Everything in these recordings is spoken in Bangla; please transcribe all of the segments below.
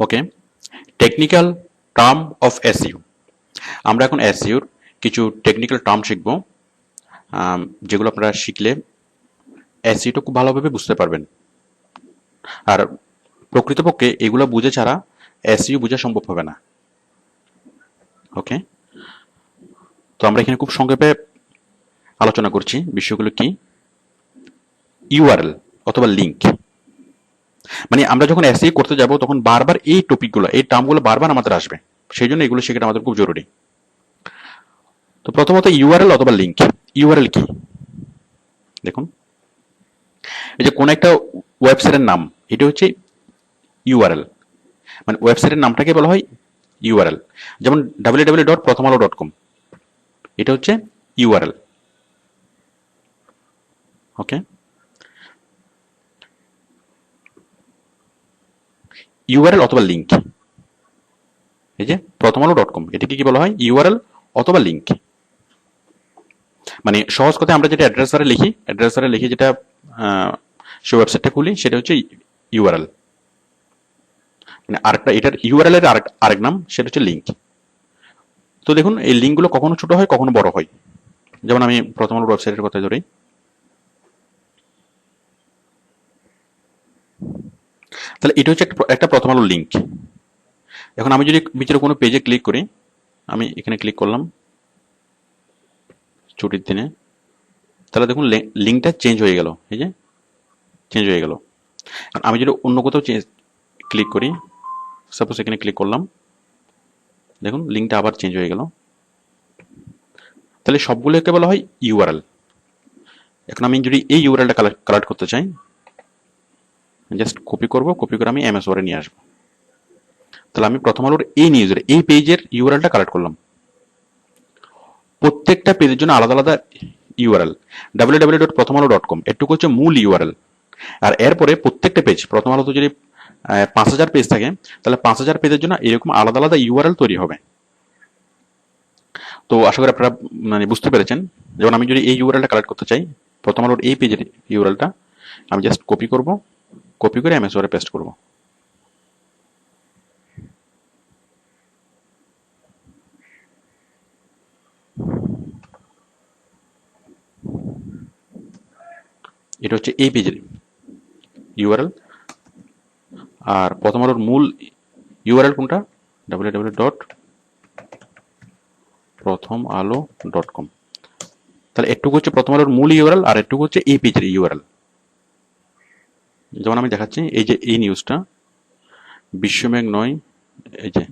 Okay, technical term of SU. আমরা এখন এসইউর কিছু টেকনিক্যাল টার্ম শিখব, যেগুলো আপনারা শিখলে এসইউটা খুব ভালোভাবে বুঝতে পারবেন। আর প্রকৃতপক্ষে এগুলো বুঝে ছাড়া এসইউ বোঝা সম্ভব হবে না। ওকে, তো আমরা এখানে খুব সংক্ষেপে আলোচনা করছি বিষয়গুলো কি। ইউআরএল অথবা লিঙ্ক, মানে আমরা যখন এসইউ করতে যাব তখন বারবার এই টপিকগুলো, এই টার্মগুলো বারবার আমাদের আসবে, সেই জন্য এগুলো শেখাটা আমাদের খুব জরুরি। তো প্রথমত ইউআরএল অথবা লিঙ্ক। ইউআরএল কি? দেখুন, এই যে কোন একটা ওয়েবসাইটের নাম, এটা হচ্ছে ইউআরএল, মানে ওয়েবসাইটের নামটাকে বলা হয় ইউআরএল। যেমন www.prothomalo.com, এটা হচ্ছে ইউআরএল। ওকে, ইউআরএল অথবা লিঙ্ক, এই যে prothomalo.com, এটাকে কি বলা হয়? ইউআরএল অথবা লিঙ্ক। মানে সহজ কথায় আমরা যেটা অ্যাড্রেস বারে লিখি যেটা সে ওয়েবসাইটটা খুলি, সেটা হচ্ছে ইউআরএল। মানে আরেকটা, এটার ইউআরএল এর আরেক নাম, সেটা হচ্ছে লিঙ্ক। তো দেখুন, এই লিঙ্কগুলো কখনো ছোট হয় কখনো বড় হয়। যেমন আমি প্রথম আলোর ওয়েবসাইটের কথা ধরি, তাহলে এটা হচ্ছে একটা প্রথম আলোর লিঙ্ক। এখন আমি যদি ভিতরে কোনো পেজে ক্লিক করি, আমি এখানে ক্লিক করলাম ছুটির দিনে, তাহলে দেখুন লিঙ্কটা চেঞ্জ হয়ে গেল, এই যে চেঞ্জ হয়ে গেল। আমি যদি অন্য কোথাও ক্লিক করি, সাপোজ এখানে ক্লিক করলাম, দেখুন লিঙ্কটা আবার চেঞ্জ হয়ে গেল। তাহলে সবগুলোকে বলা হয় ইউআরএল। এখন আমি যদি এই ইউআরএলটা কালেক্ট করতে চাই, জাস্ট কপি করব, কপি করে আমি এমএস ওয়ার্ডে নিয়ে আসবো। তাহলে আমি প্রথম আলোর এই নিউজের এই পেজের ইউআরএলটা কালেক্ট করলাম। প্রত্যেকটা পেজের জন্য আলাদা আলাদা ইউআরএল। www.prothomalo.com এটুকু হচ্ছে মূল ইউআরএল। আর এরপরে প্রত্যেকটা পেজ, প্রথম আলোতে যদি 5000 পেজ থাকে, তাহলে 5000 পেজের জন্য এরকম আলাদা আলাদা ইউআরএল তৈরি হবে। তো আশা করি আপনারা মানে বুঝতে পেরেছেন। যেমন আমি যদি এই ইউআরএলটা কালেক্ট করতে চাই, প্রথম আলোর এই পেজের ইউআরএলটা আমি জাস্ট কপি করব, কপি করে এমএস ওয়ার্ডে পেস্ট করব। এটা হচ্ছে এই পেজের ইউআরএল। আর প্রথম আলোর মূল ইউআরএল কোনটা? www.prothomalo.com। তাহলে এটুকু হচ্ছে প্রথম আলোর মূল ইউআরএল, আর এটুকু হচ্ছে এই পেজের ইউআরএল। যেমন আমি দেখাচ্ছি, এই যে এই নিউজটা, বিশ্বমেঘ নয়, এই যে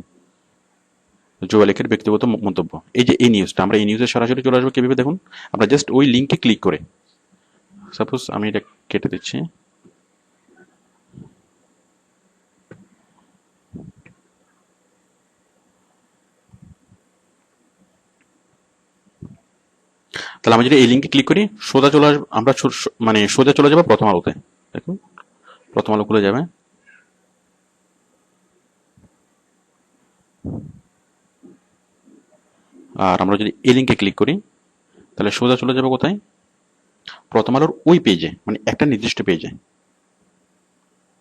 জুয়েলের ব্যক্তিগত মন্তব্য, এই যে এই নিউজটা, আমরা এই নিউজে সরাসরি চলে আসবো কিভাবে? দেখুন, আমরা জাস্ট ওই লিঙ্কে ক্লিক করে, সাপোজ আমি এটা কেটে দিচ্ছি, তাহলে আমি যদি এই লিঙ্কে ক্লিক করি, সোজা চলে আসবো, আমরা মানে সোজা চলে যাবো প্রথম আলোতে। দেখুন, প্রথম আলো খুলে যাবে। আর আমরা যদি এই লিঙ্কে ক্লিক করি, তাহলে সোজা চলে যাবে কোথায়? প্রথম আলোর ওই পেজে, মানে একটা নির্দিষ্ট পেজে,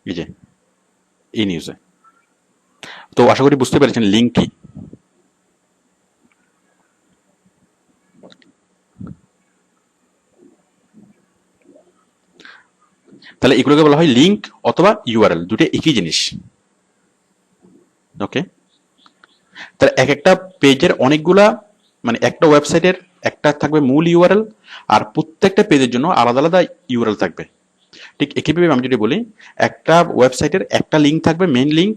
এই যে এই নিউজে। তো আশা করি বুঝতে পেরেছেন লিঙ্ক কি। তাহলে এগুলোকে বলা হয় লিঙ্ক অথবা ইউআরএল, দুটো একই জিনিস। ওকে, তাহলে এক একটা পেজের অনেকগুলা, মানে একটা ওয়েবসাইটের একটা থাকবে মূল ইউআরএল, আর প্রত্যেকটা পেজের জন্য আলাদা আলাদা ইউআরএল থাকবে। ঠিক একইভাবে আমি যদি বলি, একটা ওয়েবসাইটের একটা লিঙ্ক থাকবে, মেইন লিঙ্ক,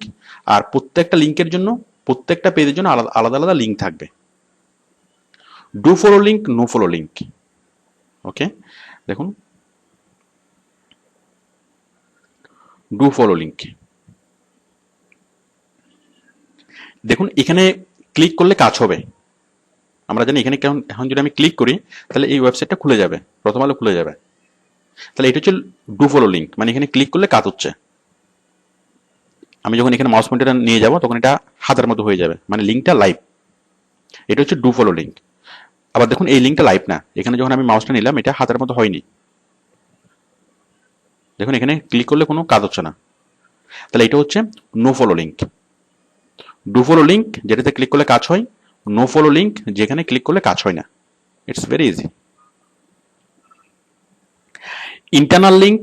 আর প্রত্যেকটা লিঙ্কের জন্য, প্রত্যেকটা পেজের জন্য আলাদা আলাদা আলাদা লিঙ্ক থাকবে। Do follow link, no follow link. Okay, দেখুন, ডু ফলো লিঙ্ক, দেখুন এখানে ক্লিক করলে কাজ হবে। আমরা জানি এখানে এখন যদি আমি ক্লিক করি, তাহলে এই ওয়েবসাইটটা খুলে যাবে, প্রথম আলো খুলে যাবে। তাহলে এটা হচ্ছে ডু ফলো লিঙ্ক, মানে এখানে ক্লিক করলে কাজ হচ্ছে। আমি যখন এখানে মাউস পয়েন্টারটা নিয়ে যাব, তখন এটা হাতের মতো হয়ে যাবে, মানে লিঙ্কটা লাইভ। এটা হচ্ছে ডু ফলো লিঙ্ক। আবার দেখুন, এই লিঙ্কটা লাইভ না, এখানে যখন আমি মাউসটা নিলাম, এটা হাতের মতো হয়নি। দেখুন এখানে ক্লিক করলে কোনো কাজ হচ্ছে না, তাহলে এটা হচ্ছে no follow link. Do follow link যেটাতে ক্লিক করলে কাজ হয়, নো ফলো লিঙ্ক যেখানে ক্লিক করলে কাজ হয় না। It's very easy. Internal link,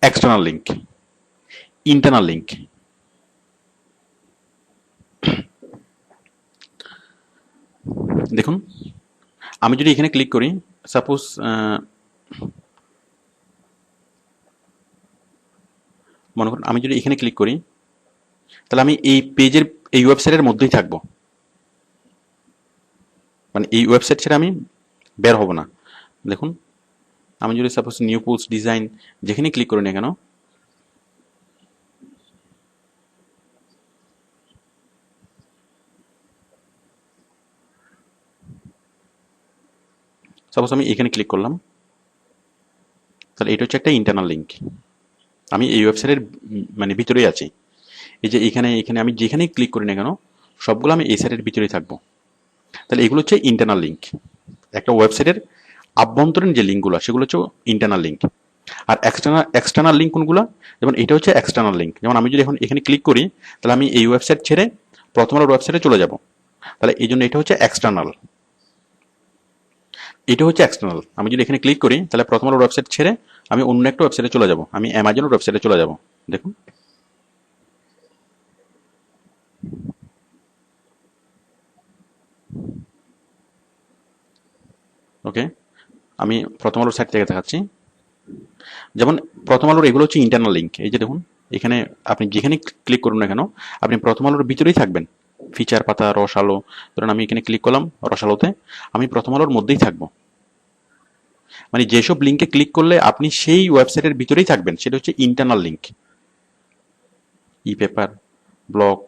external link. Internal link, দেখুন আমি যদি এখানে ক্লিক করি, সাপোজ মনে করুন আমি যদি এখানে ক্লিক করি, তাহলে আমি এই পেজের এই ওয়েবসাইটের মধ্যেই থাকবো, মানে এই ওয়েবসাইট ছেড়ে আমি বের হব না। দেখুন আমি যদি সাপোজ নিউ পোস্ট ডিজাইন যেখানে ক্লিক করি না কেন, সাপোজ আমি এখানে ক্লিক করলাম, তাহলে এটা হচ্ছে একটা ইন্টারনাল লিঙ্ক। আমি এই ওয়েবসাইটের মানে ভিতরেই আছি। এই যে এখানে এখানে আমি যেখানেই ক্লিক করি না কেন সবগুলো আমি এই সাইটের ভিতরেই থাকবো। তাহলে এগুলো হচ্ছে ইন্টারনাল লিঙ্ক। একটা ওয়েবসাইটের আভ্যন্তরীণ যে লিঙ্কগুলো সেগুলো হচ্ছে ইন্টারনাল লিঙ্ক। আর এক্সটার্নাল লিঙ্ক কোনগুলো? যেমন এটা হচ্ছে এক্সটার্নাল লিঙ্ক। যেমন আমি যদি এখন এখানে ক্লিক করি, তাহলে আমি এই ওয়েবসাইট ছেড়ে প্রথম আলোর ওয়েবসাইটে চলে যাব। তাহলে এই জন্য এটা হচ্ছে এক্সটার্নাল, এটা হচ্ছে এক্সটার্নাল। আমি যদি এখানে ক্লিক করি তাহলে প্রথম আলোর ওয়েবসাইট ছেড়ে আমি অন্য একটা ওয়েবসাইটে চলে যাব, আমি অ্যামাজনের ওয়েবসাইটে চলে যাব। দেখুন ওকে, আমি প্রথম আলোর সাইট থেকে দেখাচ্ছি। যেমন প্রথম আলোর এগুলো হচ্ছে ইন্টারনাল লিঙ্ক। এই যে দেখুন এখানে আপনি যেখানে ক্লিক করুন না কেন আপনি প্রথম আলোর ভিতরেই থাকবেন। ফিচার পাতা, রস আলো, ধরুন আমি এখানে ক্লিক করলাম রস আলোতে, আমি প্রথম আলোর মধ্যেই থাকবো। মানে যেসব লিঙ্কে ক্লিক করলে আপনি সেই ওয়েবসাইটের ভিতরেই থাকবেন সেটা হচ্ছে internal link. E paper, blog,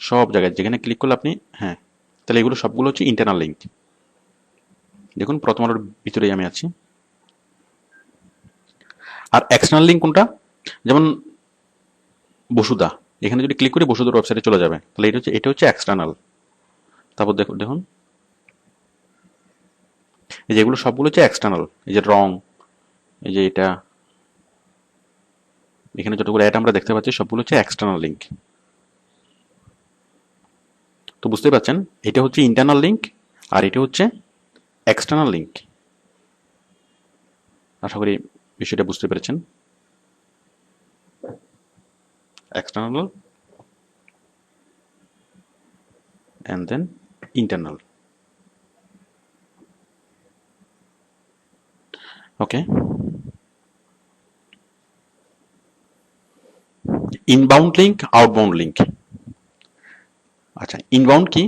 সব জায়গায় যেখানে ক্লিক করলে আপনি, হ্যাঁ, তাহলে এগুলো সবগুলো হচ্ছে ইন্টারনাল লিঙ্ক। দেখুন প্রথম আলোর ভিতরেই আমি আছি। আর এক্সটার্নাল লিঙ্ক কোনটা? যেমন বসুধা, এখানে যদি ক্লিক করি বসুধার ওয়েবসাইটে চলে যাবে, তাহলে এটা হচ্ছে এক্সটার্নাল। তারপর দেখুন দেখুন এই যেগুলো সবগুলো হচ্ছে এক্সটার্নাল। এই যে রং, এই যে এটা, এখানে যতগুলো অ্যাড আমরা দেখতে পাচ্ছি সবগুলো হচ্ছে এক্সটার্নাল লিঙ্ক। তো বুঝতেই পারছেন এটা হচ্ছে ইন্টারনাল লিঙ্ক আর এটা হচ্ছে এক্সটার্নাল লিঙ্ক। আশা করি বিষয়টা বুঝতে পেরেছেন। External and then internal. Okay. Inbound link, outbound link. আচ্ছা ইনবাউন্ড কি?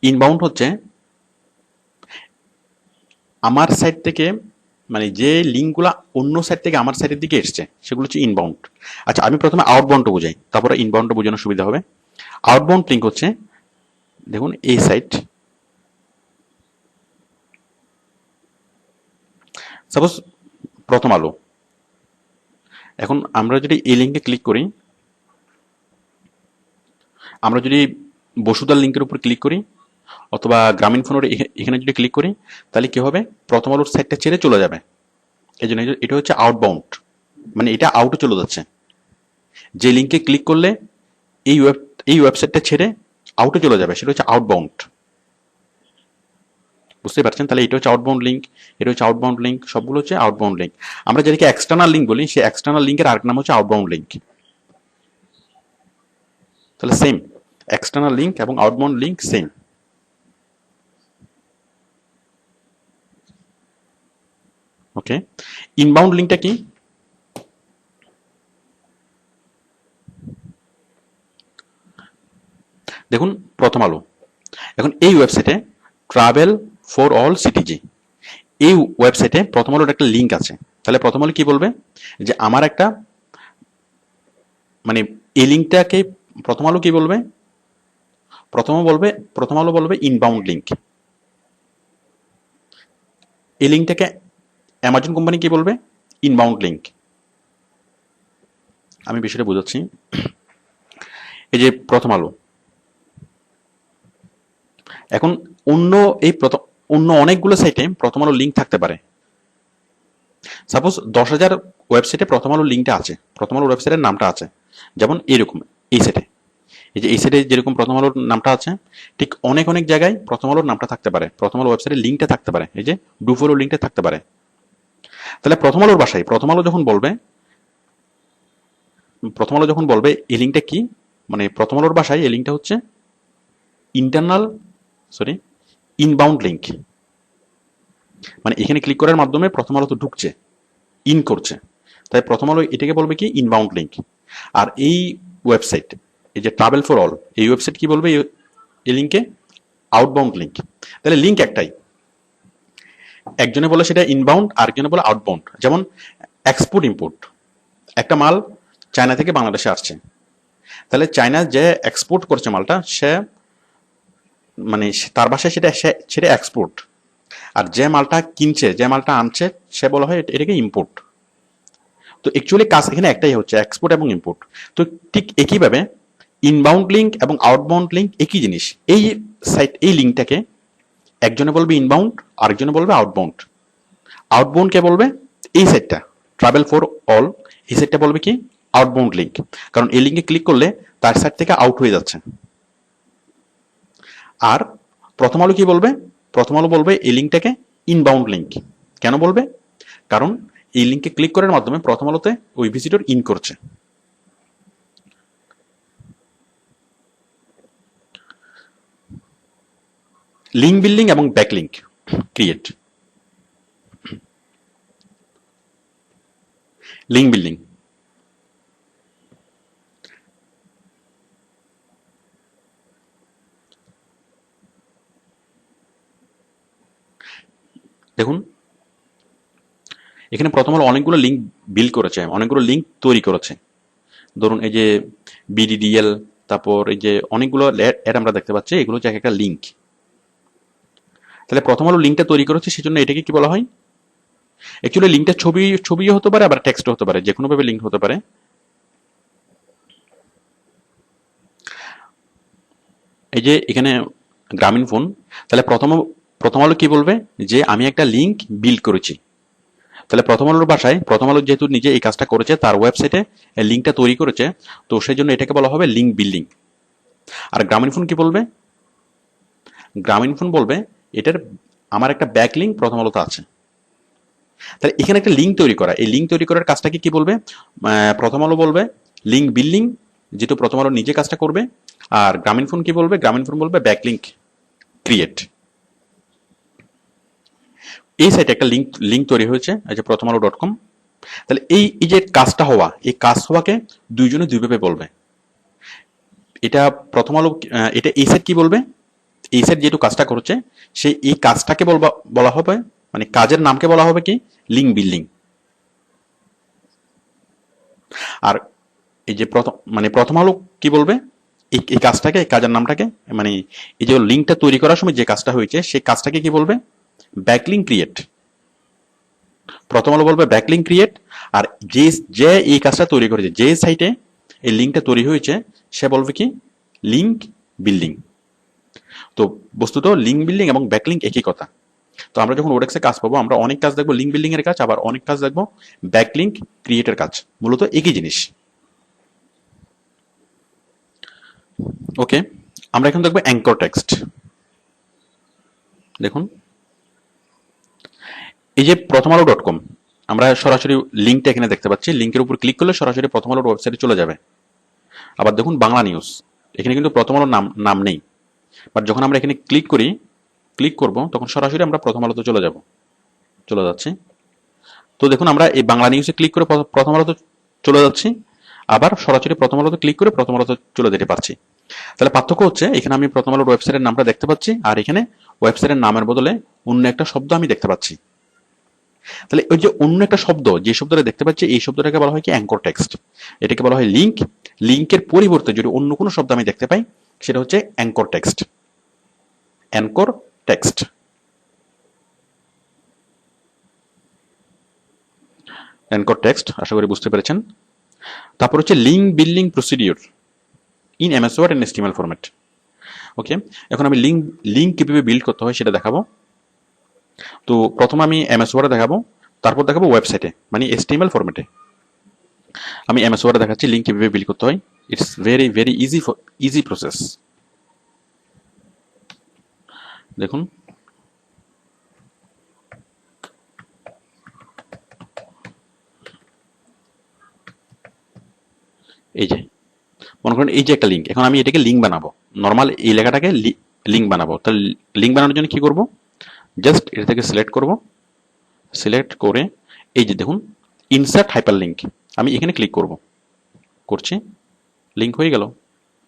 ইনবাউন্ড হচ্ছে আমার সাইট থেকে, মানে যে লিঙ্কগুলো অন্য সাইট থেকে আমার সাইটের দিকে এসছে সেগুলো হচ্ছে ইনবাউন্ড। আচ্ছা আমি প্রথমে আউটবাউন্ডটা বুঝাই, তারপরে ইনবাউন্ডটা বোঝানোর সুবিধা হবে। আউটবাউন্ড লিঙ্ক হচ্ছে দেখুন এই সাইট, সাপোজ প্রথম আলো। এখন আমরা যদি এই লিঙ্কে ক্লিক করি, আমরা যদি বসুধার লিঙ্কের উপর ক্লিক করি অথবা গ্রামীণ ফোনের এখানে যদি ক্লিক করি, তাহলে কি হবে? প্রথম আলোর সাইটটা ছেড়ে চলে যাবে। এই জন্য এটা হচ্ছে আউটবাউন্ড, মানে এটা আউটে চলে যাচ্ছে। যে লিঙ্কে ক্লিক করলে এই ওয়েবসাইটটা ছেড়ে আউটে চলে যাবে সেটা হচ্ছে আউটবাউন্ড। বুঝতে পারছেন? তাহলে এটা হচ্ছে আউটবাউন্ড লিঙ্ক, এটা হচ্ছে আউটবাউন্ড লিঙ্ক, সবগুলো হচ্ছে আউটবাউন্ড লিঙ্ক। আমরা যেটাকে এক্সটার্নাল লিঙ্ক বলি সেই এক্সটার্নাল লিঙ্কের আরেক নাম হচ্ছে আউটবাউন্ড লিঙ্ক। তাহলে সেম, এক্সটার্নাল লিঙ্ক এবং আউটবাউন্ড লিঙ্ক সেম। ওকে, ইনবাউন্ড লিঙ্কটা কি? দেখুন প্রথম আলো, এখন এই ওয়েবসাইটে ট্রাভেল ফর অল সিটিজি, এই ওয়েবসাইটে প্রথম আলোর একটা লিঙ্ক আছে। তাহলে প্রথম আলো কি বলবে? যে আমার একটা, মানে এই লিঙ্কটাকে প্রথম আলো কি বলবে? প্রথম আলো বলবে ইনবাউন্ড লিঙ্ক। এই লিঙ্কটাকে অ্যামাজন কোম্পানি কি বলবে? Inbound link. আমি বিষয়টা বোঝাচ্ছি। এই যে প্রথম আলো, এখন অন্য অনেকগুলো সাইটে প্রথম আলো লিঙ্ক থাকতে পারে। সাপোজ 10,000 ওয়েবসাইটে প্রথম আলো লিঙ্কটা আছে, প্রথম আলো ওয়েবসাইটের নামটা আছে, যেমন এরকম এই সাইটে এই যে এই সাইডে যেরকম প্রথম আলোর নামটা আছে, ঠিক অনেক অনেক জায়গায় প্রথম আলোর নামটা থাকতে পারে, প্রথম আলো ওয়েবসাইটের লিঙ্কটা থাকতে পারে, এই যে ডু ফলো লিঙ্কটা থাকতে পারে। তাহলে প্রথম আলোর ভাষায় প্রথম আলো যখন বলবে এই লিঙ্কটা কি, মানে প্রথম আলোর ভাষায় এই লিঙ্কটা হচ্ছে ইন্টারনাল সরি ইনবাউন্ড লিঙ্ক। মানে এখানে ক্লিক করার মাধ্যমে প্রথম আলো তো ঢুকছে, ইন করছে, তাই প্রথম আলো এটাকে বলবে কি ইনবাউন্ড লিঙ্ক। আর এই ওয়েবসাইট, এই যে ট্রাভেল ফর অল, এই ওয়েবসাইট কি বলবে এই লিঙ্কে আউটবাউন্ড লিঙ্ক। তাহলে লিঙ্ক একটাই, একজনে বলে সেটা ইনবাউন্ড, আরেকজনে বলে আউটবাউন্ড। যেমন এক্সপোর্ট ইম্পোর্ট, একটা মাল চায়না থেকে বাংলাদেশে আসছে, তাহলে চায়না যে এক্সপোর্ট করছে মালটা, সে মানে তার ভাষায় সেটা এক্সপোর্ট। আর যে মালটা কিনছে, যে মালটা আনছে, সে বলা হয় এটাকে ইম্পোর্ট। তো অ্যাকচুয়ালি কাজ এখানে একটাই হচ্ছে, এক্সপোর্ট এবং ইম্পোর্ট। তো ঠিক একইভাবে ইনবাউন্ড লিঙ্ক এবং আউটবাউন্ড লিঙ্ক একই জিনিস। এই লিঙ্কটাকে একজনে বলবে ইনবাউন্ড, আরেকজনে বলবে আউটবাউন্ড। আউটবাউন্ড কে বলবে এই সাইটটা, ট্রাভেল ফর অল, এই সাইটটা বলবে কি আউটবাউন্ড লিঙ্ক, কারণ এই লিঙ্কে ক্লিক করলে তার সাইট থেকে আউট হয়ে যাচ্ছে। আর প্রথম আলো কি বলবে, প্রথম আলো বলবে এই লিঙ্কটাকে ইনবাউন্ড লিঙ্ক। কেন বলবে, কারণ এই লিঙ্কে ক্লিক করার মাধ্যমে প্রথম আলোতে ওই ভিজিটর ইন করছে। লিঙ্ক বিল্ডিং এবং ব্যাকলিঙ্ক ক্রিয়েট। লিঙ্ক বিল্ডিং, দেখুন এখানে প্রথম আলো অনেকগুলো লিঙ্ক বিল্ড করেছে, অনেকগুলো লিঙ্ক তৈরি করেছে। ধরুন এই যে বিডিডিএল, তারপর এই যে অনেকগুলো অ্যাড আমরা দেখতে পাচ্ছি, এগুলো হচ্ছে একটা লিঙ্ক। তাহলে প্রথম আলো লিঙ্কটা তৈরি করেছে, সেজন্য এটাকে কি বলা হয়, অ্যাকচুয়ালি লিঙ্কটা ছবিও হতে পারে, আবার টেক্সটও হতে পারে, যে কোনো ভাবে লিঙ্ক হতে পারে। এই যে এখানে গ্রামীণ ফোন, তাহলে প্রথম আলো কি বলবে, যে আমি একটা লিঙ্ক বিল্ড করেছি। তাহলে প্রথম আলোর ভাষায়, প্রথম আলো যেহেতু নিজে এই কাজটা করেছে, তার ওয়েবসাইটে লিঙ্কটা তৈরি করেছে, তো সেই জন্য এটাকে বলা হবে লিঙ্ক বিল্ডিং। আর গ্রামীণ ফোন কি বলবে, গ্রামীণ ফোন বলবে এটার আমার একটা ব্যাক লিঙ্ক প্রথম আলোতে আছে। তাহলে এখানে একটা লিঙ্ক তৈরি করা, এই লিঙ্ক তৈরি করার কাজটাকে কি বলবে, প্রথম আলো বলবে লিঙ্ক বিল্ডিং, যেহেতু প্রথম আলো নিজে কাজটা করবে। আর গ্রামীণ ফোন কি বলবে, গ্রামীণ ফোন বলবে ব্যাক লিঙ্ক ক্রিয়েট। এই সাইটে একটা লিঙ্ক তৈরি হয়েছে, এই যে প্রথম আলো .com। তাহলে এই যে কাজটা হওয়া, এই কাজ হওয়াকে দুইজনে দুইভাবে বলবে। এটা প্রথম আলো, এটা এই সাইট কি বলবে, এই সাইট যেহেতু কাজটা করছে, সেই এই কাজটাকে বলা হবে, মানে কাজের নামকে বলা হবে কি লিঙ্ক বিল্ডিং। আর এই যে প্রথম আলো কি বলবে, এই কাজটাকে, এই কাজের নামটাকে, মানে এই যে লিঙ্কটা তৈরি করার সময় যে কাজটা হয়েছে, সেই কাজটাকে কি বলবে, ব্যাকলিঙ্ক ক্রিয়েট। প্রথম আলো বলবে ব্যাকলিঙ্ক ক্রিয়েট। আর যে এই কাজটা তৈরি করেছে, যে সাইটে এই লিঙ্কটা তৈরি হয়েছে, সে বলবে কি লিঙ্ক বিল্ডিং। তো বস্তুত লিঙ্ক বিল্ডিং এবং ব্যাকলিঙ্ক একই কথা। তো আমরা যখন ওডেক্সে কাজ পাবো, আমরা অনেক কাজ দেখবো লিঙ্ক বিল্ডিং এর কাজ, আবার অনেক কাজ দেখবো ব্যাকলিঙ্ক ক্রিয়েটের কাজ, মূলত একই জিনিস। ওকে, আমরা এখন দেখবো অ্যাঙ্কর টেক্সট। দেখুন এই যে প্রথম আলো .com, আমরা সরাসরি লিঙ্কটা এখানে দেখতে পাচ্ছি, লিঙ্কের উপর ক্লিক করলে সরাসরি প্রথম আলোর ওয়েবসাইটে চলে যাবে। আবার দেখুন বাংলা নিউজ, এখানে কিন্তু প্রথম আলোর নাম নেই, বাট যখন আমরা এখানে ক্লিক করব, তখন সরাসরি আমরা প্রথম আলোতে চলে যাচ্ছি। তো দেখুন আমরা এই বাংলা নিউজে ক্লিক করে প্রথম আলোতে চলে যাচ্ছি, আবার সরাসরি প্রথম আলোতে ক্লিক করে প্রথম আলোতে চলে যেতে পারছি। তাহলে পার্থক্য হচ্ছে, এখানে আমি প্রথম আলোর ওয়েবসাইটের নামটা দেখতে পাচ্ছি, আর এখানে ওয়েবসাইটের নামের বদলে অন্য একটা শব্দ আমি দেখতে পাচ্ছি। তাহলে ওই যে অন্য একটা শব্দ, যে শব্দটা দেখতে পাচ্ছি, এই শব্দটাকে বলা হয় কি অ্যাঙ্কর টেক্সট। এটাকে বলা হয় লিঙ্ক। লিঙ্কের পরিবর্তে যদি অন্য কোনো শব্দ আমি দেখতে পাই, সেটা হচ্ছে anchor text. Anchor text. Anchor text, আশা করি বুঝতে পেরেছেন। তারপর হচ্ছে link building procedure in MS Word and HTML format. Okay, এখন আমি লিঙ্ক কিভাবে বিল্ড করতে হয় সেটা দেখাবো। তো প্রথমে আমি এমএস ওয়ার্ডে দেখাবো, তারপর দেখাবো ওয়েবসাইটে, মানে এচটিএমএল ফরম্যাটে। আমি এমএস ওয়ার্ডে দেখাচ্ছি লিঙ্ক কিভাবে বিল্ড করতে হয়। It's very very easy process. দেখুন এই যে মনে করেন এই যে একটা লিঙ্ক, এখন আমি এটাকে লিঙ্ক বানাবো, নর্মাল এই লেখাটাকে লিঙ্ক বানাবো। তাহলে লিঙ্ক বানানোর জন্য কি করব, জাস্ট এটা থেকে সিলেক্ট করব, সিলেক্ট করে এই যে দেখুন ইনসার্ট হাইপার লিঙ্ক, আমি এখানে ক্লিক করব, করছি, লিঙ্ক হয়ে গেল।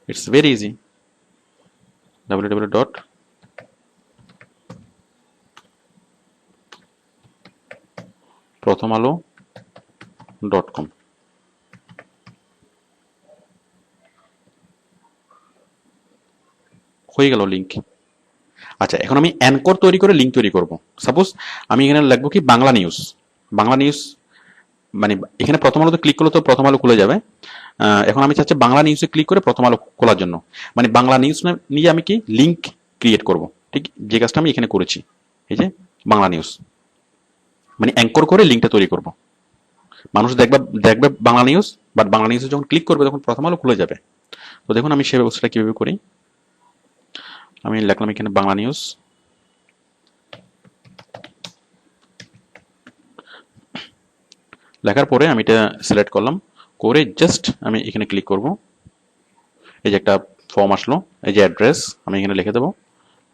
It's very easy. www dot প্রথম আলো .com। হয়ে গেল লিঙ্ক। আচ্ছা, এখন আমি অ্যানকর তৈরি করে লিঙ্ক তৈরি করব। সাপোজ আমি এখানে লিখবো কি বাংলা নিউজ, বাংলা নিউজ মানে এখানে প্রথম আলোতে ক্লিক করলে তো প্রথম আলো খুলে যাবে। এখন আমি চাচ্ছি বাংলা নিউজে ক্লিক করে প্রথম আলো খোলার জন্য, মানে বাংলা নিউজ নিয়ে আমি কি লিঙ্ক ক্রিয়েট করব, ঠিক যে কাজটা আমি এখানে করেছি। এই যে বাংলা নিউজ মানে অ্যাঙ্কর করে লিঙ্কটা তৈরি করব, মানুষ দেখবে দেখবে বাংলা নিউজ, বাট বাংলা নিউজে যখন ক্লিক করবে তখন প্রথম আলো খুলে যাবে। তো দেখুন আমি সেই ব্যবস্থাটা কিভাবে করি। আমি লিখলাম এখানে বাংলা নিউজ, লেখার পরে আমি এটা সিলেক্ট করলাম, করে জাস্ট আমি এখানে ক্লিক করব। এই যে একটা ফর্ম আসলো, এই যে অ্যাড্রেস আমি এখানে লিখে দেবো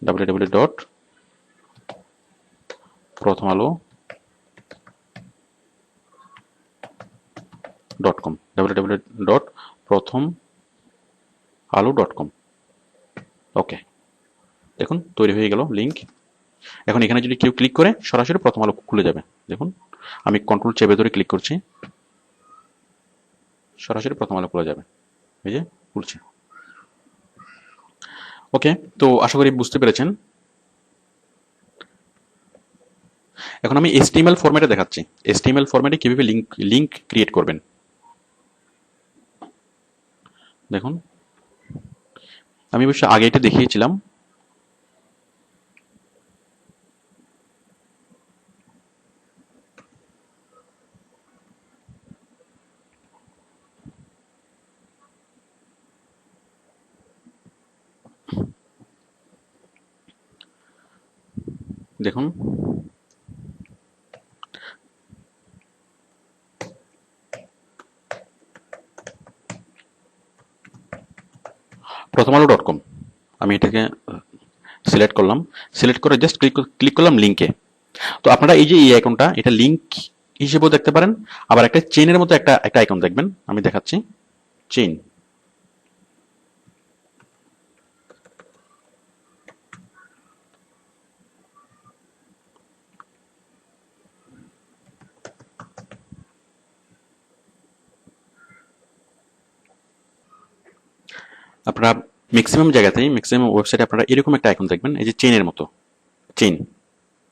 www ডট প্রথম আলো .com, www ডট প্রথম আলো .com। ওকে, দেখুন তৈরি হয়ে গেল লিঙ্ক। এখন এখানে যদি কেউ ক্লিক করে সরাসরি প্রথম আলো খুলে যাবে। দেখুন আমি কন্ট্রোল চেপে ধরে ক্লিক করছি, সরাসরি প্রথম আলো খুলে যাবে। এই যে খুলছে। ওকে, তো আশা করি বুঝতে পেরেছেন। এখন আমি HTML ফরম্যাটে দেখাচ্ছি, HTML ফরম্যাটে কিভাবে লিঙ্ক ক্রিয়েট করবেন। দেখুন আমি অবশ্য আগে এটা দেখিয়েছিলাম। দেখুন প্রথম আলো .com, আমি এটাকে সিলেক্ট করলাম, সিলেক্ট করে জাস্ট ক্লিক করলাম লিঙ্কে। তো আপনারা এই যে এই আইকনটা, এটা লিঙ্ক হিসেবেও দেখতে পারেন, আবার একটা চেইনের মতো একটা একটা আইকন দেখবেন, আমি দেখাচ্ছি চেইন। আপনারা ম্যাক্সিমাম জায়গাতেই, ম্যাক্সিমাম ওয়েবসাইটে আপনারা এরকম একটা আইকন দেখবেন, এই যে চেইনের মতো, চেইন।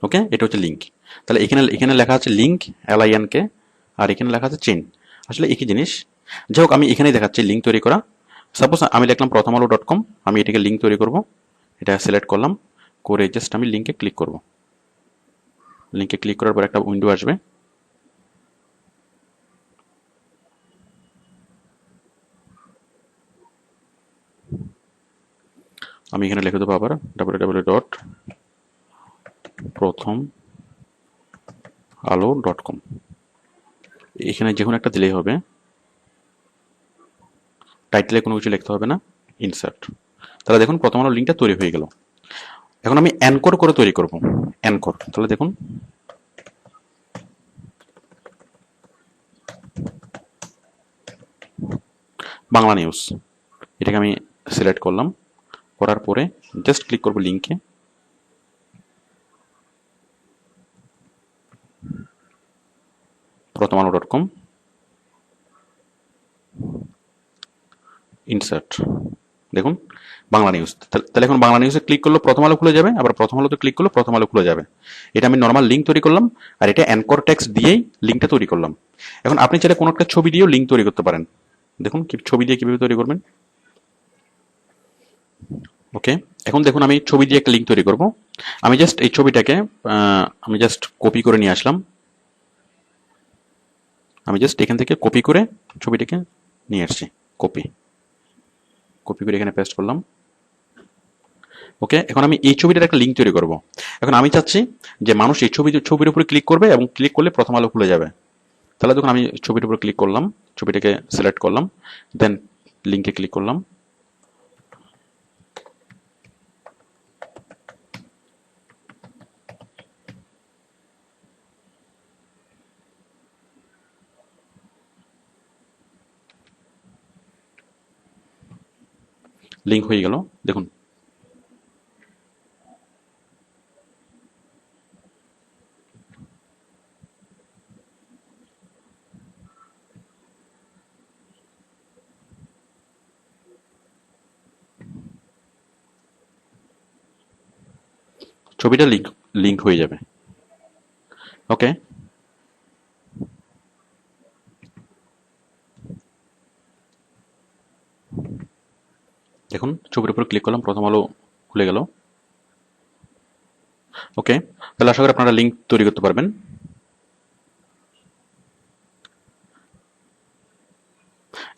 ওকে, এটা হচ্ছে লিঙ্ক। তাহলে এখানে এখানে লেখা আছে লিঙ্ক LINK, আর এখানে লেখা আছে চেইন, আসলে একই জিনিস। যাই হোক, আমি এখানেই দেখাচ্ছি লিঙ্ক তৈরি করা। সাপোজ আমি লিখলাম প্রথম আলো .com, আমি এটাকে লিঙ্ক তৈরি করব, এটা সিলেক্ট করলাম, করে জাস্ট আমি লিঙ্কে ক্লিক করব। লিঙ্কে ক্লিক করার পর একটা উইন্ডো আসবে। আমি এখানে লিখে দেবো আবার www ডট প্রথম আলো .com, এখানে যে কোনো একটা দিলেই হবে, টাইটেলে কোনো কিছু লিখতে হবে না, ইনসার্ট। তাহলে দেখুন প্রথম আলো লিঙ্কটা তৈরি হয়ে গেল। এখন আমি অ্যানকর করে তৈরি করব, অ্যানকর। তাহলে দেখুন বাংলা নিউজ, এটাকে আমি সিলেক্ট করলাম, করার পরে জাস্ট ক্লিক করব লিঙ্কে, প্রথম আলো .com, ইনসার্ট। দেখুন বাংলা নিউজ। তাহলে এখন বাংলা নিউজে ক্লিক করলে প্রথম আলো খুলে যাবে, আবার প্রথম আলোতে ক্লিক করলে প্রথম আলো খুলে যাবে। এটা আমি নর্মাল লিঙ্ক তৈরি করলাম, আর এটা অ্যানকর টেক্সট দিয়েই লিঙ্কটা তৈরি করলাম। এখন আপনি চাইলে কোনো একটা ছবি দিয়েও লিঙ্ক তৈরি করতে পারেন। দেখুন কি ছবি দিয়ে কিভাবে তৈরি করবেন। ওকে, এখন দেখুন আমি ছবি দিয়ে একটা লিঙ্ক তৈরি করব। আমি জাস্ট এই ছবিটাকে আমি জাস্ট কপি করে নিয়ে আসলাম, আমি জাস্ট এখান থেকে কপি করে ছবিটাকে নিয়ে আসছি, কপি। কপি করে এখানে পেস্ট করলাম। ওকে, এখন আমি এই ছবিটার একটা লিঙ্ক তৈরি করব। এখন আমি চাচ্ছি যে মানুষ এই ছবির উপরে ক্লিক করবে এবং ক্লিক করলে প্রথম আলো খুলে যাবে। তাহলে যখন আমি ছবিটার উপর ক্লিক করলাম, ছবিটাকে সিলেক্ট করলাম, দেন লিঙ্কে ক্লিক করলাম। লিঙ্ক হয়ে গেল, দেখুন। ছবিটা লিঙ্ক হয়ে যাবে। ওকে, দেখুন ছবির উপর ক্লিক করলাম, প্রথম আলো খুলে গেল। ওকে, তাহলে আশা করি আপনারা লিঙ্ক তৈরি করতে পারবেন।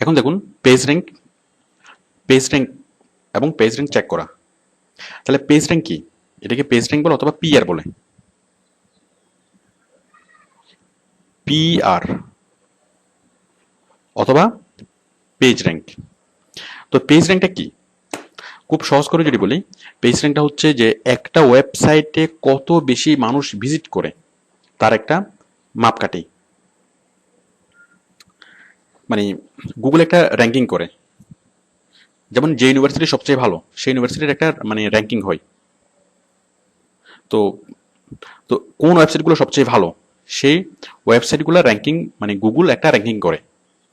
এখন দেখুন পেজ র্যাঙ্ক এবং পেজ র্যাঙ্ক চেক করা। তাহলে পেজ র্যাঙ্ক কি? এটাকে পেজ র্যাঙ্ক বলে অথবা পিআর বলে। পিআর অথবা পেজ র্যাঙ্ক। তো পেজ র্যাঙ্কটা কি? খুব সহজ করে যদি বলি, পেজ র্যাঙ্কটা হচ্ছে যে একটা ওয়েবসাইটে কত বেশি মানুষ ভিজিট করে তার একটা মাপকাঠি। মানে গুগল একটা র্যাঙ্কিং করে, যেমন যে ইউনিভার্সিটি সবচেয়ে ভালো সেই ইউনিভার্সিটির একটা মানে র্যাঙ্কিং হয়। তো তো কোন ওয়েবসাইটগুলো সবচেয়ে ভালো সেই ওয়েবসাইটগুলো র্যাঙ্কিং, মানে গুগল একটা র্যাঙ্কিং করে।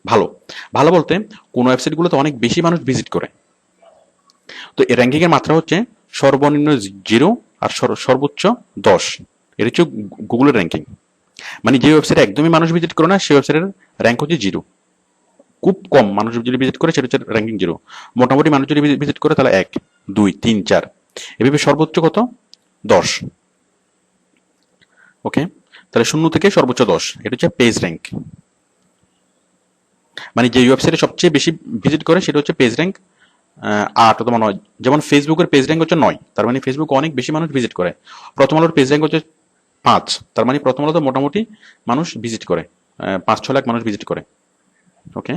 ভালো ভালো বলতে কোন ওয়েবসাইটগুলোতে অনেক বেশি মানুষ ভিজিট করে। তো এই র্যাঙ্কিং এর মাত্রা হচ্ছে সর্বনিম্ন 0 আর সর্বোচ্চ 10। এটা হচ্ছে গুগলের র্যাঙ্কিং। মানে যে ওয়েবসাইটে একদমই মানুষ ভিজিট করে না সেই ওয়েবসাইটের র্যাঙ্ক হচ্ছে 0। খুব কম মানুষ যদি ভিজিট করে সেটা হচ্ছে র্যাঙ্কিং 0। মোটামুটি মানুষ যদি ভিজিট করে তাহলে 1, 2, 3, 4, এভাবে সর্বোচ্চ কত? 10। ওকে, তাহলে 0 থেকে সর্বোচ্চ 10, এটা হচ্ছে পেজ র্যাঙ্ক। মানে যে ওয়েবসাইটে সবচেয়ে বেশি ভিজিট করে সেটা হচ্ছে পেজ র্যাঙ্ক 8 অথবা 9। যেমন ফেসবুকের পেজ র্যাঙ্ক হচ্ছে 9, তার মানে ফেসবুক অনেক বেশি মানুষ ভিজিট করে। প্রথম আলোর পেজ র্যাঙ্ক হচ্ছে 5, তার মানে প্রথম আলোতে মোটামুটি মানুষ ভিজিট করে, 5-6 লাখ মানুষ ভিজিট করে। ওকে,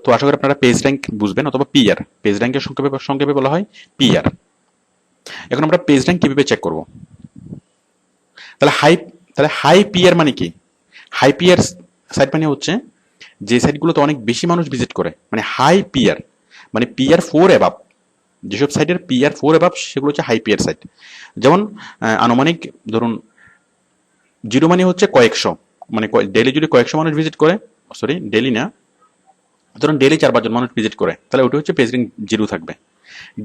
তো আশা করি আপনারা পেজ র্যাঙ্ক বুঝবেন, অথবা পিআর। পেজ র্যাঙ্কের সংক্ষেপে বলা হয় পিআর। এখন আমরা পেজ র্যাঙ্ক কিভাবে চেক করব? তাহলে হাই পিআর মানে কি? হাই পিআর সাইট মানে হচ্ছে যে সাইটগুলোতে অনেক বেশি মানুষ ভিজিট করে, মানে হাই পিআর, মানে পিআর 4 অ্যাবাভ। যেসব সাইটের পিআর 4 অ্যাবাভ সেগুলো হচ্ছে হাই পিআর সাইট। যেমন আনুমানিক ধরুন 0 মানে হচ্ছে কয়েকশো, মানে ডেইলি যদি কয়েকশো মানুষ ভিজিট করে, সরি ডেইলি না, ধরুন ডেইলি 4-5 জন মানুষ ভিজিট করে, তাহলে ওটা হচ্ছে পেজ র্যাঙ্ক 0 থাকবে।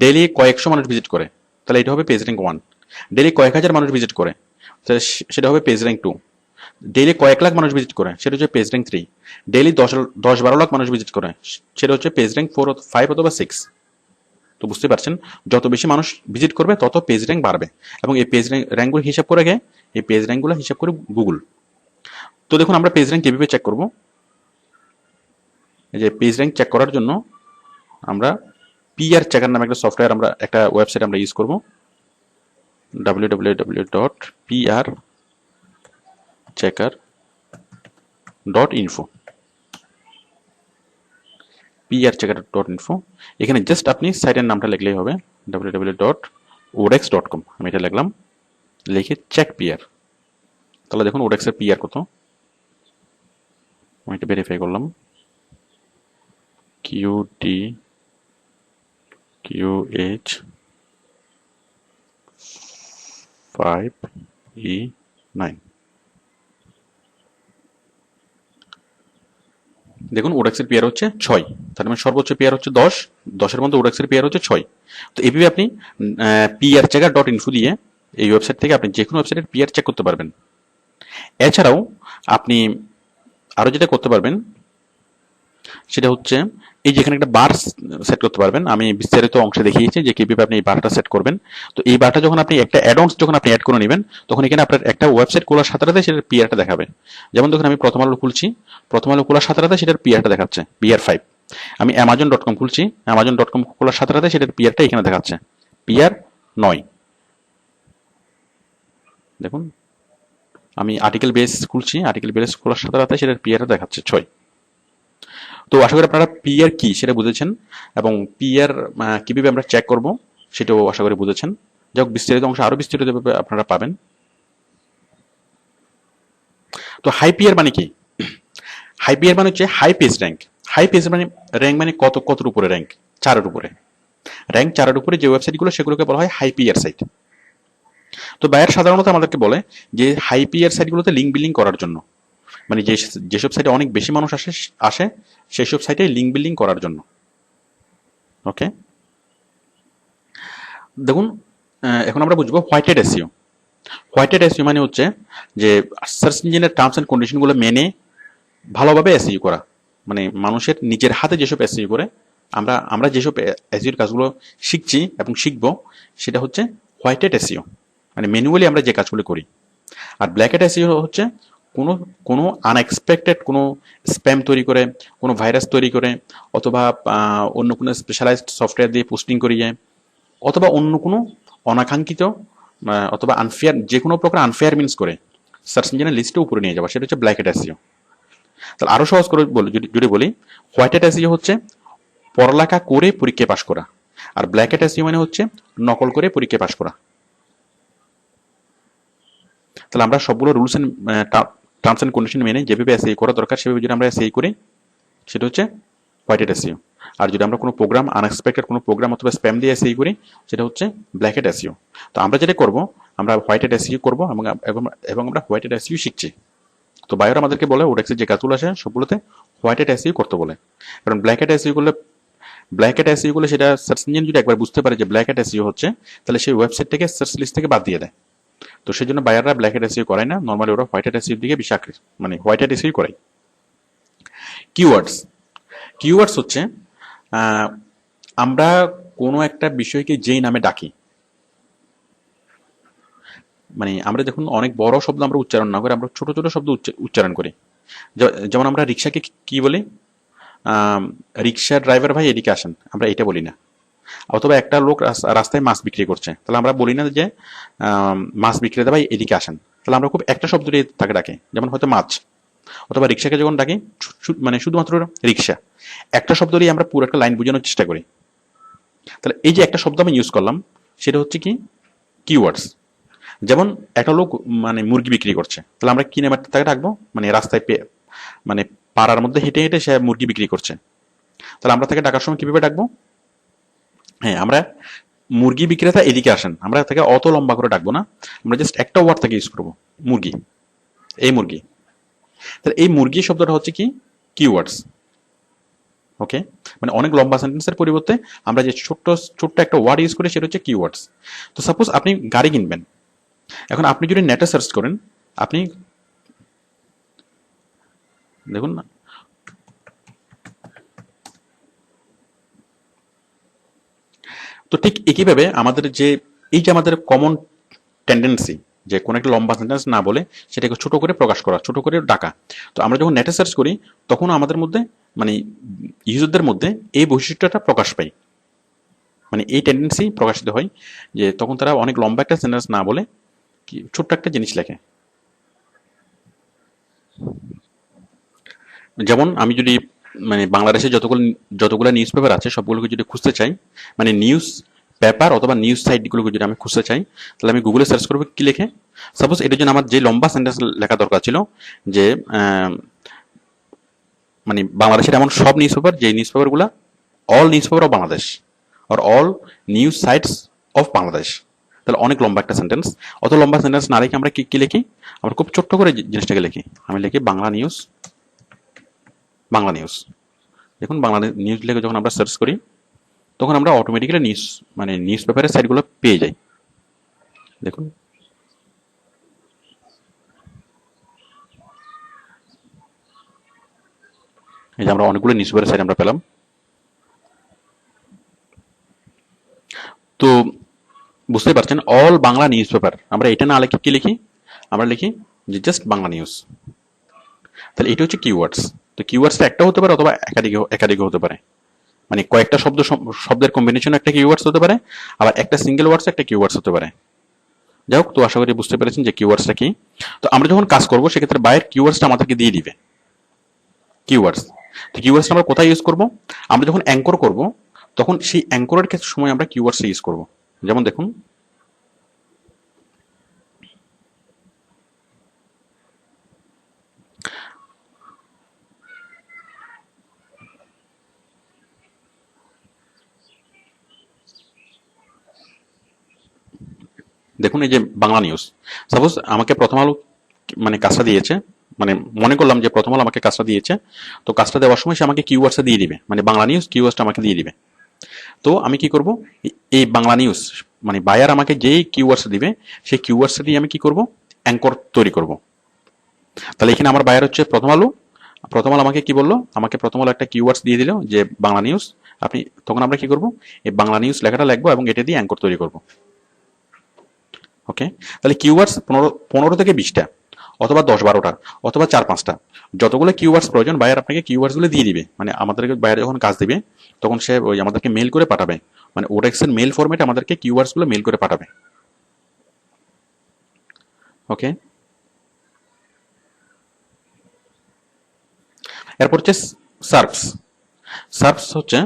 ডেইলি কয়েকশো মানুষ ভিজিট করে, তাহলে এটা হবে পেজ র্যাঙ্ক 1। ডেইলি কয়েক হাজার মানুষ ভিজিট করে, তাহলে সেটা হবে পেজ র্যাঙ্ক 2। ডেইলি কয়েক লাখ মানুষ ভিজিট করে, সেটা হচ্ছে পেজ র্যাঙ্ক 3। ডেইলি 10-12 লাখ মানুষ ভিজিট করে, সেটা হচ্ছে পেজ র্যাঙ্ক 4, 5 অথবা 6। তো বুঝতে পারছেন, যত বেশি মানুষ ভিজিট করবে তত পেজ র্যাঙ্ক বাড়বে, এবং এই পেজ র্যাঙ্কগুলো হিসাব করে গে, এই পেজ র্যাঙ্কগুলো হিসাব করে গুগল। তো দেখুন আমরা পেজ র্যাঙ্ক কিভাবে চেক করব। এই যে পেজ র্যাঙ্ক চেক করার জন্য আমরা পিআর চেকার নামে একটা সফটওয়্যার, আমরা একটা ওয়েবসাইট আমরা ইউজ করব, www.prchecker.info। prchecker.info, এখানে জাস্ট আপনি সাইটের নামটা লিখলেই হবে, www.odex.com। আমি এটা লিখলাম, লিখে চেক পিআর। তাহলে দেখুন ওডেক্সের পিআর কত, আমি এটা ভেরিফাই করলাম, QDQH5E9। দেখুন ওডেক্সের পিআর হচ্ছে 6, তার মানে সর্বোচ্চ পিআর হচ্ছে 10, 10-এর মধ্যে ওডেক্সের পিআর হচ্ছে 6। তো এইভাবে আপনি prchecker.info দিয়ে এই ওয়েবসাইট থেকে আপনি যে কোনো ওয়েবসাইটের পিআর চেক করতে পারবেন। এছাড়াও আপনি আরো যেটা করতে পারবেন, সেটা হচ্ছে এই যেখানে একটা বার সেট করতে পারবেন। আমি বিস্তারিত অংশে দেখিয়েছি যে কিভাবে আপনি এই বারটা সেট করবেন। তো এই বারটা যখন আপনি একটা অ্যাডঅনস যখন আপনি অ্যাড করে নেবেন, তখন এখানে আপনার একটা ওয়েবসাইট খোলার সাথে সাথে সেটার পিআরটা দেখাবে। যেমন দেখুন আমি প্রথম আলো খুলছি, প্রথম আলো খোলার সাথে সাথে সেটার পিআরটা দেখাচ্ছে পিআর 5। আমি অ্যামাজন.কম খুলছি, অ্যামাজন.কম খোলার সাথে সাথে সেটার পিআরটা এখানে দেখাচ্ছে পিআর 9। দেখুন আমি আর্টিকেল বেস খুলছি, আর্টিকেল বেস খোলার সাথে সাথে সেটার পিআরটা দেখাচ্ছে 6। তো আশা করি আপনারা পিআর কি সেটা বুঝেছেন, এবং পিআর কিভাবে আমরা চেক করব সেটাও আশা করি বুঝেছেন। যাই হোক, বিস্তারিত অংশ আরো বিস্তারিতভাবে আপনারা পাবেন। তো হাই পিআর মানে কি? হাই পিআর মানে হচ্ছে high page rank. High page মানে র্যাঙ্ক মানে কতর উপরে র্যাঙ্ক? 4-এর উপরে। র্যাঙ্ক 4-এর উপরে যে ওয়েবসাইটগুলো সেগুলোকে বলা হয় হাই পিআর সাইট। তো বায়ার সাধারণত আমাদেরকে বলে যে হাই পিআর সাইটগুলোতে লিঙ্ক বিল্ডিং করার জন্য, মানে যেসব সাইটে অনেক বেশি মানুষ আসে সেই সব সাইটে লিঙ্ক বিল্ডিং করার জন্য। ওকে, দেখুন এখন আমরা বুঝবো হোয়াইটেড এসইও। হোয়াইটেড এসইও মানে হচ্ছে যে সার্চ ইঞ্জিনের টার্মস এন্ড কন্ডিশনগুলো মেনে ভালোভাবে এসইও করা, মানে মানুষের নিজের হাতে যেসব এসইও করে আমরা আমরা যেসব এসইওর কাজগুলো শিখছি এবং শিখবো সেটা হচ্ছে হোয়াইটেড এসইও, মানে ম্যানুয়ালি আমরা যে কাজগুলো করি। আর ব্ল্যাকেট এসইও হচ্ছে কোনো কোনো আনএক্সপেক্টেড কোনো স্প্যাম তৈরি করে, কোনো ভাইরাস তৈরি করে, অথবা অন্য কোনো স্পেশালাইজড সফটওয়্যার দিয়ে পোস্টিং করিয়ে, অথবা অন্য কোনো অনাকাঙ্ক্ষিত অথবা আনফেয়ার, যে কোনো প্রকার আনফেয়ার মিনস করে সার্চ ইঞ্জিনের লিস্টে উপরে নিয়ে যাওয়া, সেটা হচ্ছে ব্ল্যাকেট এসইও। তাহলে আরো সহজ করে যদি বলি, হোয়াইটেড এসইও হচ্ছে পড়ালেখা করে পরীক্ষায় পাশ করা, আর ব্ল্যাকেট এসইও মানে হচ্ছে নকল করে পরীক্ষায় পাশ করা। তাহলে আমরা সবগুলো rules and terms and condition মেনে যেভাবে এসইও করা দরকার সেভাবে যদি আমরা এসইও করি সেটা হচ্ছে হোয়াইটেড এসইও। আর যদি আমরা কোনো প্রোগ্রাম আনএক্সপেক্টেড কোনো প্রোগ্রাম অথবা স্প্যাম দিয়ে এসইও করি সেটা হচ্ছে ব্ল্যাকেট এসইও। তো আমরা যেটা করব, আমরা হোয়াইটেড এসইও করব এবং আমরা হোয়াইটেড এসইও শিখছি। তো বায়োর আমাদেরকে বলে ওডেক্সের যে কাজগুলো আসে সবগুলোতে হোয়াইটেড এসইও করতে বলে। কারণ ব্ল্যাকেট এসইও করলে সেটা সার্চ ইঞ্জিন যদি একবার বুঝতে পারে যে ব্ল্যাকেট এসইও হচ্ছে, তাহলে সেই ওয়েবসাইট থেকে সার্চ লিস্ট থেকে বাদ দিয়ে দেয়। তো সেই জন্য বায়াররা ব্ল্যাকেট এসইও করায় না, নর্মালি ওরা হোয়াইটেড এসইওর দিকে বেশি মানে হোয়াইটেড এসইও করায়। কিওয়ার্ডস। কিওয়ার্ডস হচ্ছে আমরা কোনো একটা বিষয়কে যেই নামে ডাকি, মানে আমরা দেখুন অনেক বড় শব্দ আমরা উচ্চারণ না করে আমরা ছোট ছোট শব্দ উচ্চারণ করি। যেমন আমরা রিক্সাকে কি বলি? রিক্সার ড্রাইভার ভাই এদিকে আসেন, আমরা এটা বলি না। অথবা একটা লোক রাস্তায় মাছ বিক্রি করছে, তাহলে আমরা বলি না যে মাছ বিক্রেতা ভাই এদিকে আসেন, তাহলে আমরা খুব একটা শব্দ দিয়ে তাকে ডাকি, যেমন হয়তো মাছ। অথবা রিক্সাকে যখন ডাকি মানে শুধুমাত্র রিক্সা, একটা শব্দ দিয়ে আমরা পুরো একটা লাইন বোঝানোর চেষ্টা করি। তাহলে এই যে একটা শব্দ আমি ইউজ করলাম সেটা হচ্ছে কি? কিওয়ার্ডস। যেমন একটা লোক মানে মুরগি বিক্রি করছে, তাহলে আমরা কি নামে তাকে ডাকবো? মানে রাস্তায় মানে পাড়ার মধ্যে হেঁটে হেঁটে সে মুরগি বিক্রি করছে, তাহলে আমরা তাকে ডাকার সময় কিভাবে ডাকবো? হ্যাঁ, আমরা মুরগি বিক্রেতা এদিকে আসেন, আমরা তাকে অত লম্বা করে ডাকবো না, আমরা জাস্ট একটা ওয়ার্ড থেকে ইউজ করবো, মুরগি, এই মুরগি। তাহলে এই মুরগি শব্দটা হচ্ছে কি? কিওয়ার্ডস। ওকে, মানে অনেক লম্বা সেন্টেন্সের পরিবর্তে আমরা যে ছোট্ট ছোট্ট একটা ওয়ার্ড ইউজ করি সেটা হচ্ছে কিওয়ার্ডস। তো সাপোজ আপনি গাড়ি কিনবেন, এখন আপনি যদি নেটে সার্চ করেন, আপনি দেখুন না, তো ঠিক একইভাবে আমাদের যে এই যে আমাদের কমন টেন্ডেন্সি যে কোনো একটা লম্বা সেন্টেন্স না বলে সেটাকে ছোট করে প্রকাশ করা, ছোট করে ডাকা। তো আমরা যখন নেটে সার্চ করি তখন আমাদের মধ্যে মানে ইউজারদের মধ্যে এই বৈশিষ্ট্যটা প্রকাশ পায়, মানে এই টেন্ডেন্সি প্রকাশিত হয় যে তখন তারা অনেক লম্বা একটা সেন্টেন্স না বলে কি ছোট্ট একটা জিনিস লেখে। যেমন আমি যদি মানে বাংলাদেশে যতগুলো নিউজ পেপার আছে সবগুলোকে যদি খুঁজতে চাই, মানে নিউজ পেপার অথবা নিউজ সাইটগুলোকে যদি আমি খুঁজতে চাই, তাহলে আমি গুগলে সার্চ করবো কি লিখে? সাপোজ এটার জন্য আমার যে লম্বা সেন্টেন্স লেখা দরকার ছিল যে মানে বাংলাদেশের এমন সব নিউজ পেপার যে নিউজ পেপারগুলো all news paper of Bangladesh or all news sites of Bangladesh, তাহলে অনেক লম্বা একটা সেন্টেন্স। অত লম্বা সেন্টেন্স না লিখে আমরা কি লিখি? আমরা খুব ছোট্ট করে জিনিসটাকে লিখি, আমি লিখি বাংলা নিউজ। বাংলা নিউজ, দেখুন বাংলা নিউজ লিখে যখন আমরা সার্চ করি তখন আমরা অটোমেটিক্যালি মানে নিউজ পেপারের সাইটগুলো পেয়ে যাই। দেখুন এই যে আমরা অনেকগুলো নিউজ পেপারের সাইট আমরা পেলাম। তো বুঝতে পারছেন, অল বাংলা নিউজ পেপার, আমরা এটা না লিখে কি লিখি, আমরা লিখি যে জাস্ট বাংলা নিউজ। তাহলে এটা হচ্ছে কিওয়ার্ডস। তো কিওয়ার্ডসটা একটা হতে পারে অথবা একাধিক হতে পারে, মানে কয়েকটা শব্দের কম্বিনেশন একটা কিওয়ার্ডস হতে পারে, আবার একটা সিঙ্গেল ওয়ার্ডস একটা কিওয়ার্ডস হতে পারে। যাই হোক, তো আশা করি বুঝতে পেরেছেন যে কিওয়ার্ডসটা কি। তো আমরা যখন কাজ করবো সেক্ষেত্রে বাইরের কিওয়ার্ডসটা আমাদেরকে দিয়ে দিবে কিওয়ার্ডস। তো কিওয়ার্ডসটা আমরা কোথায় ইউজ করব? আমরা যখন অ্যাঙ্কর করব তখন সেই অ্যাঙ্করের সময় আমরা কিওয়ার্ডসটা ইউজ করব। যেমন দেখুন, দেখুন এই যে বাংলা নিউজ, সাপোজ আমাকে প্রথম আলো মানে কাজটা দিয়েছে, মানে মনে করলাম যে প্রথম আলো আমাকে কাজটা দিয়েছে। তো কাজটা দেওয়ার সময় সে আমাকে কিওয়ার্ডসটা দিয়ে দিবে, মানে বাংলা নিউজ কিওয়ার্ডসটা আমাকে দিয়ে দিবে। তো আমি কি করব, এই বাংলা নিউজ মানে বায়ার আমাকে যেই কিওয়ার্ডস দিবে সেই কিওয়ার্ডসটা দিয়ে আমি কি করব, অ্যাঙ্কর তৈরি করব। তাহলে এখানে আমার বায়ার হচ্ছে প্রথম আলো। প্রথম আলো আমাকে কি বললো, আমাকে প্রথম আলো একটা কিওয়ার্ডস দিয়ে দিল যে বাংলা নিউজ। আপনি তখন আমরা কি করব, এই বাংলা নিউজ লেখাটা লিখবো এবং এটা দিয়ে অ্যাঙ্কর তৈরি করব। ওকে, তাহলে কিওয়ার্ডস 15 থেকে 20টা অথবা 10-12টা অথবা 4-5টা, যতগুলো কিওয়ার্ডস প্রয়োজন বায়ার আপনাকে কিওয়ার্ডস গুলো দিয়ে দিবে। মানে আমাদেরকে বায়ার যখন কাজ দিবে তখন সে ওই আমাদেরকে মেল করে পাঠাবে, মানে ওডেক্স এর মেল ফরম্যাটে আমাদেরকে কিওয়ার্ডস গুলো মেল করে পাঠাবে। ওকে, এরপর হচ্ছে সার্চ। সার্চ হচ্ছে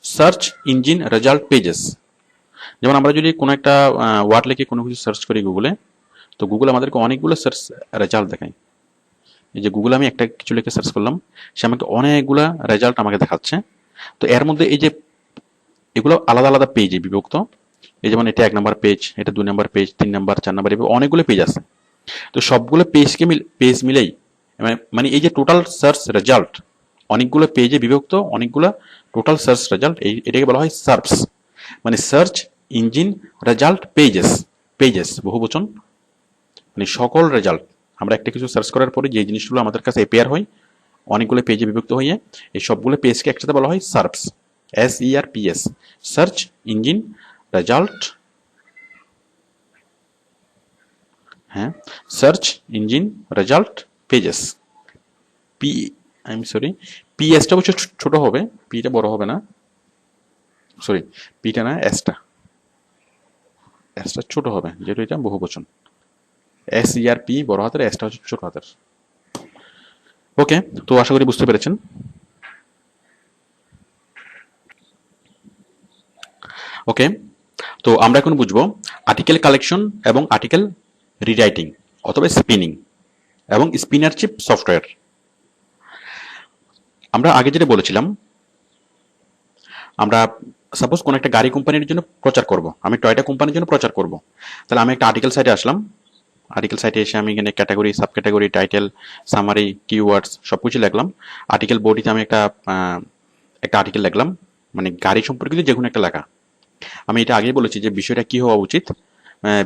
সার্চ ইঞ্জিন রেজাল্ট পেজেস। যেমন আমরা যদি কোনো একটা ওয়ার্ড লিখে কোনো কিছু সার্চ করি গুগলে, তো গুগল আমাদেরকে অনেকগুলো সার্চ রেজাল্ট দেখায়। এই যে গুগলে আমি একটা কিছু লিখে সার্চ করলাম, সে আমাকে অনেকগুলা রেজাল্ট আমাকে দেখাচ্ছে। তো এর মধ্যে এই যে এগুলো আলাদা আলাদা পেজে বিভক্ত। এই যেমন এটা 1 নম্বর পেজ, এটা 2 নম্বর পেজ, 3 নম্বর, 4 নম্বর, এভাবে অনেকগুলো পেজ আছে। তো সবগুলো পেজ মিলেই মানে এই যে টোটাল সার্চ রেজাল্ট, অনেকগুলো পেজে বিভক্ত, অনেকগুলো টোটাল সার্চ রেজাল্ট, এটাকে বলা হয় সার্চ। মানে search engine result pages. Pages বহুবচন, মানে সকল রেজাল্ট। আমরা একটা কিছু সার্চ করার পরে যে জিনিসগুলো আমাদের কাছে অ্যাপিয়ার হয় অনেকগুলো পেজে বিভক্ত হয়ে, এই সবগুলো পেজকে একসাথে বলা হয় search. SERPS, search engine result. হ্যাঁ, search engine result pages. P I M sorry, পিএসটা অবশ্য ছোট হবে, পিটা বড় হবে না। সরি, পিটা না, এসটা ছোট হবে যেহেতু এটা বহুবচন। SERP বড় হাতের, এসটা হচ্ছে ছোট হাতের। ওকে, তো আশা করি বুঝতে পেরেছেন। ওকে, তো আমরা এখন বুঝবো আর্টিকেল কালেকশন এবং আর্টিকেল রিরাইটিং অথবা স্পিনিং এবং স্পিনারশিপ সফটওয়্যার। আমরা আগে যেটা বলেছিলাম, আমরা সাপোজ কোন একটা গাড়ি কোম্পানির জন্য প্রচার করব, আমি টয়টা কোম্পানির জন্য প্রচার করব। তাহলে আমি একটা আর্টিকেল সাইটে আসলাম। আর্টিকেল সাইটে এসে আমি এখানে category, sub category, title, summary, keywords সবকিছু লিখলাম। আর্টিকেল বডিতে আমি একটা আর্টিকেল লিখলাম, মানে গাড়ি সম্পর্কিত যে কোনো একটা লেখা। আমি এটা আগেই বলেছি যে বিষয়টা কি হওয়া উচিত।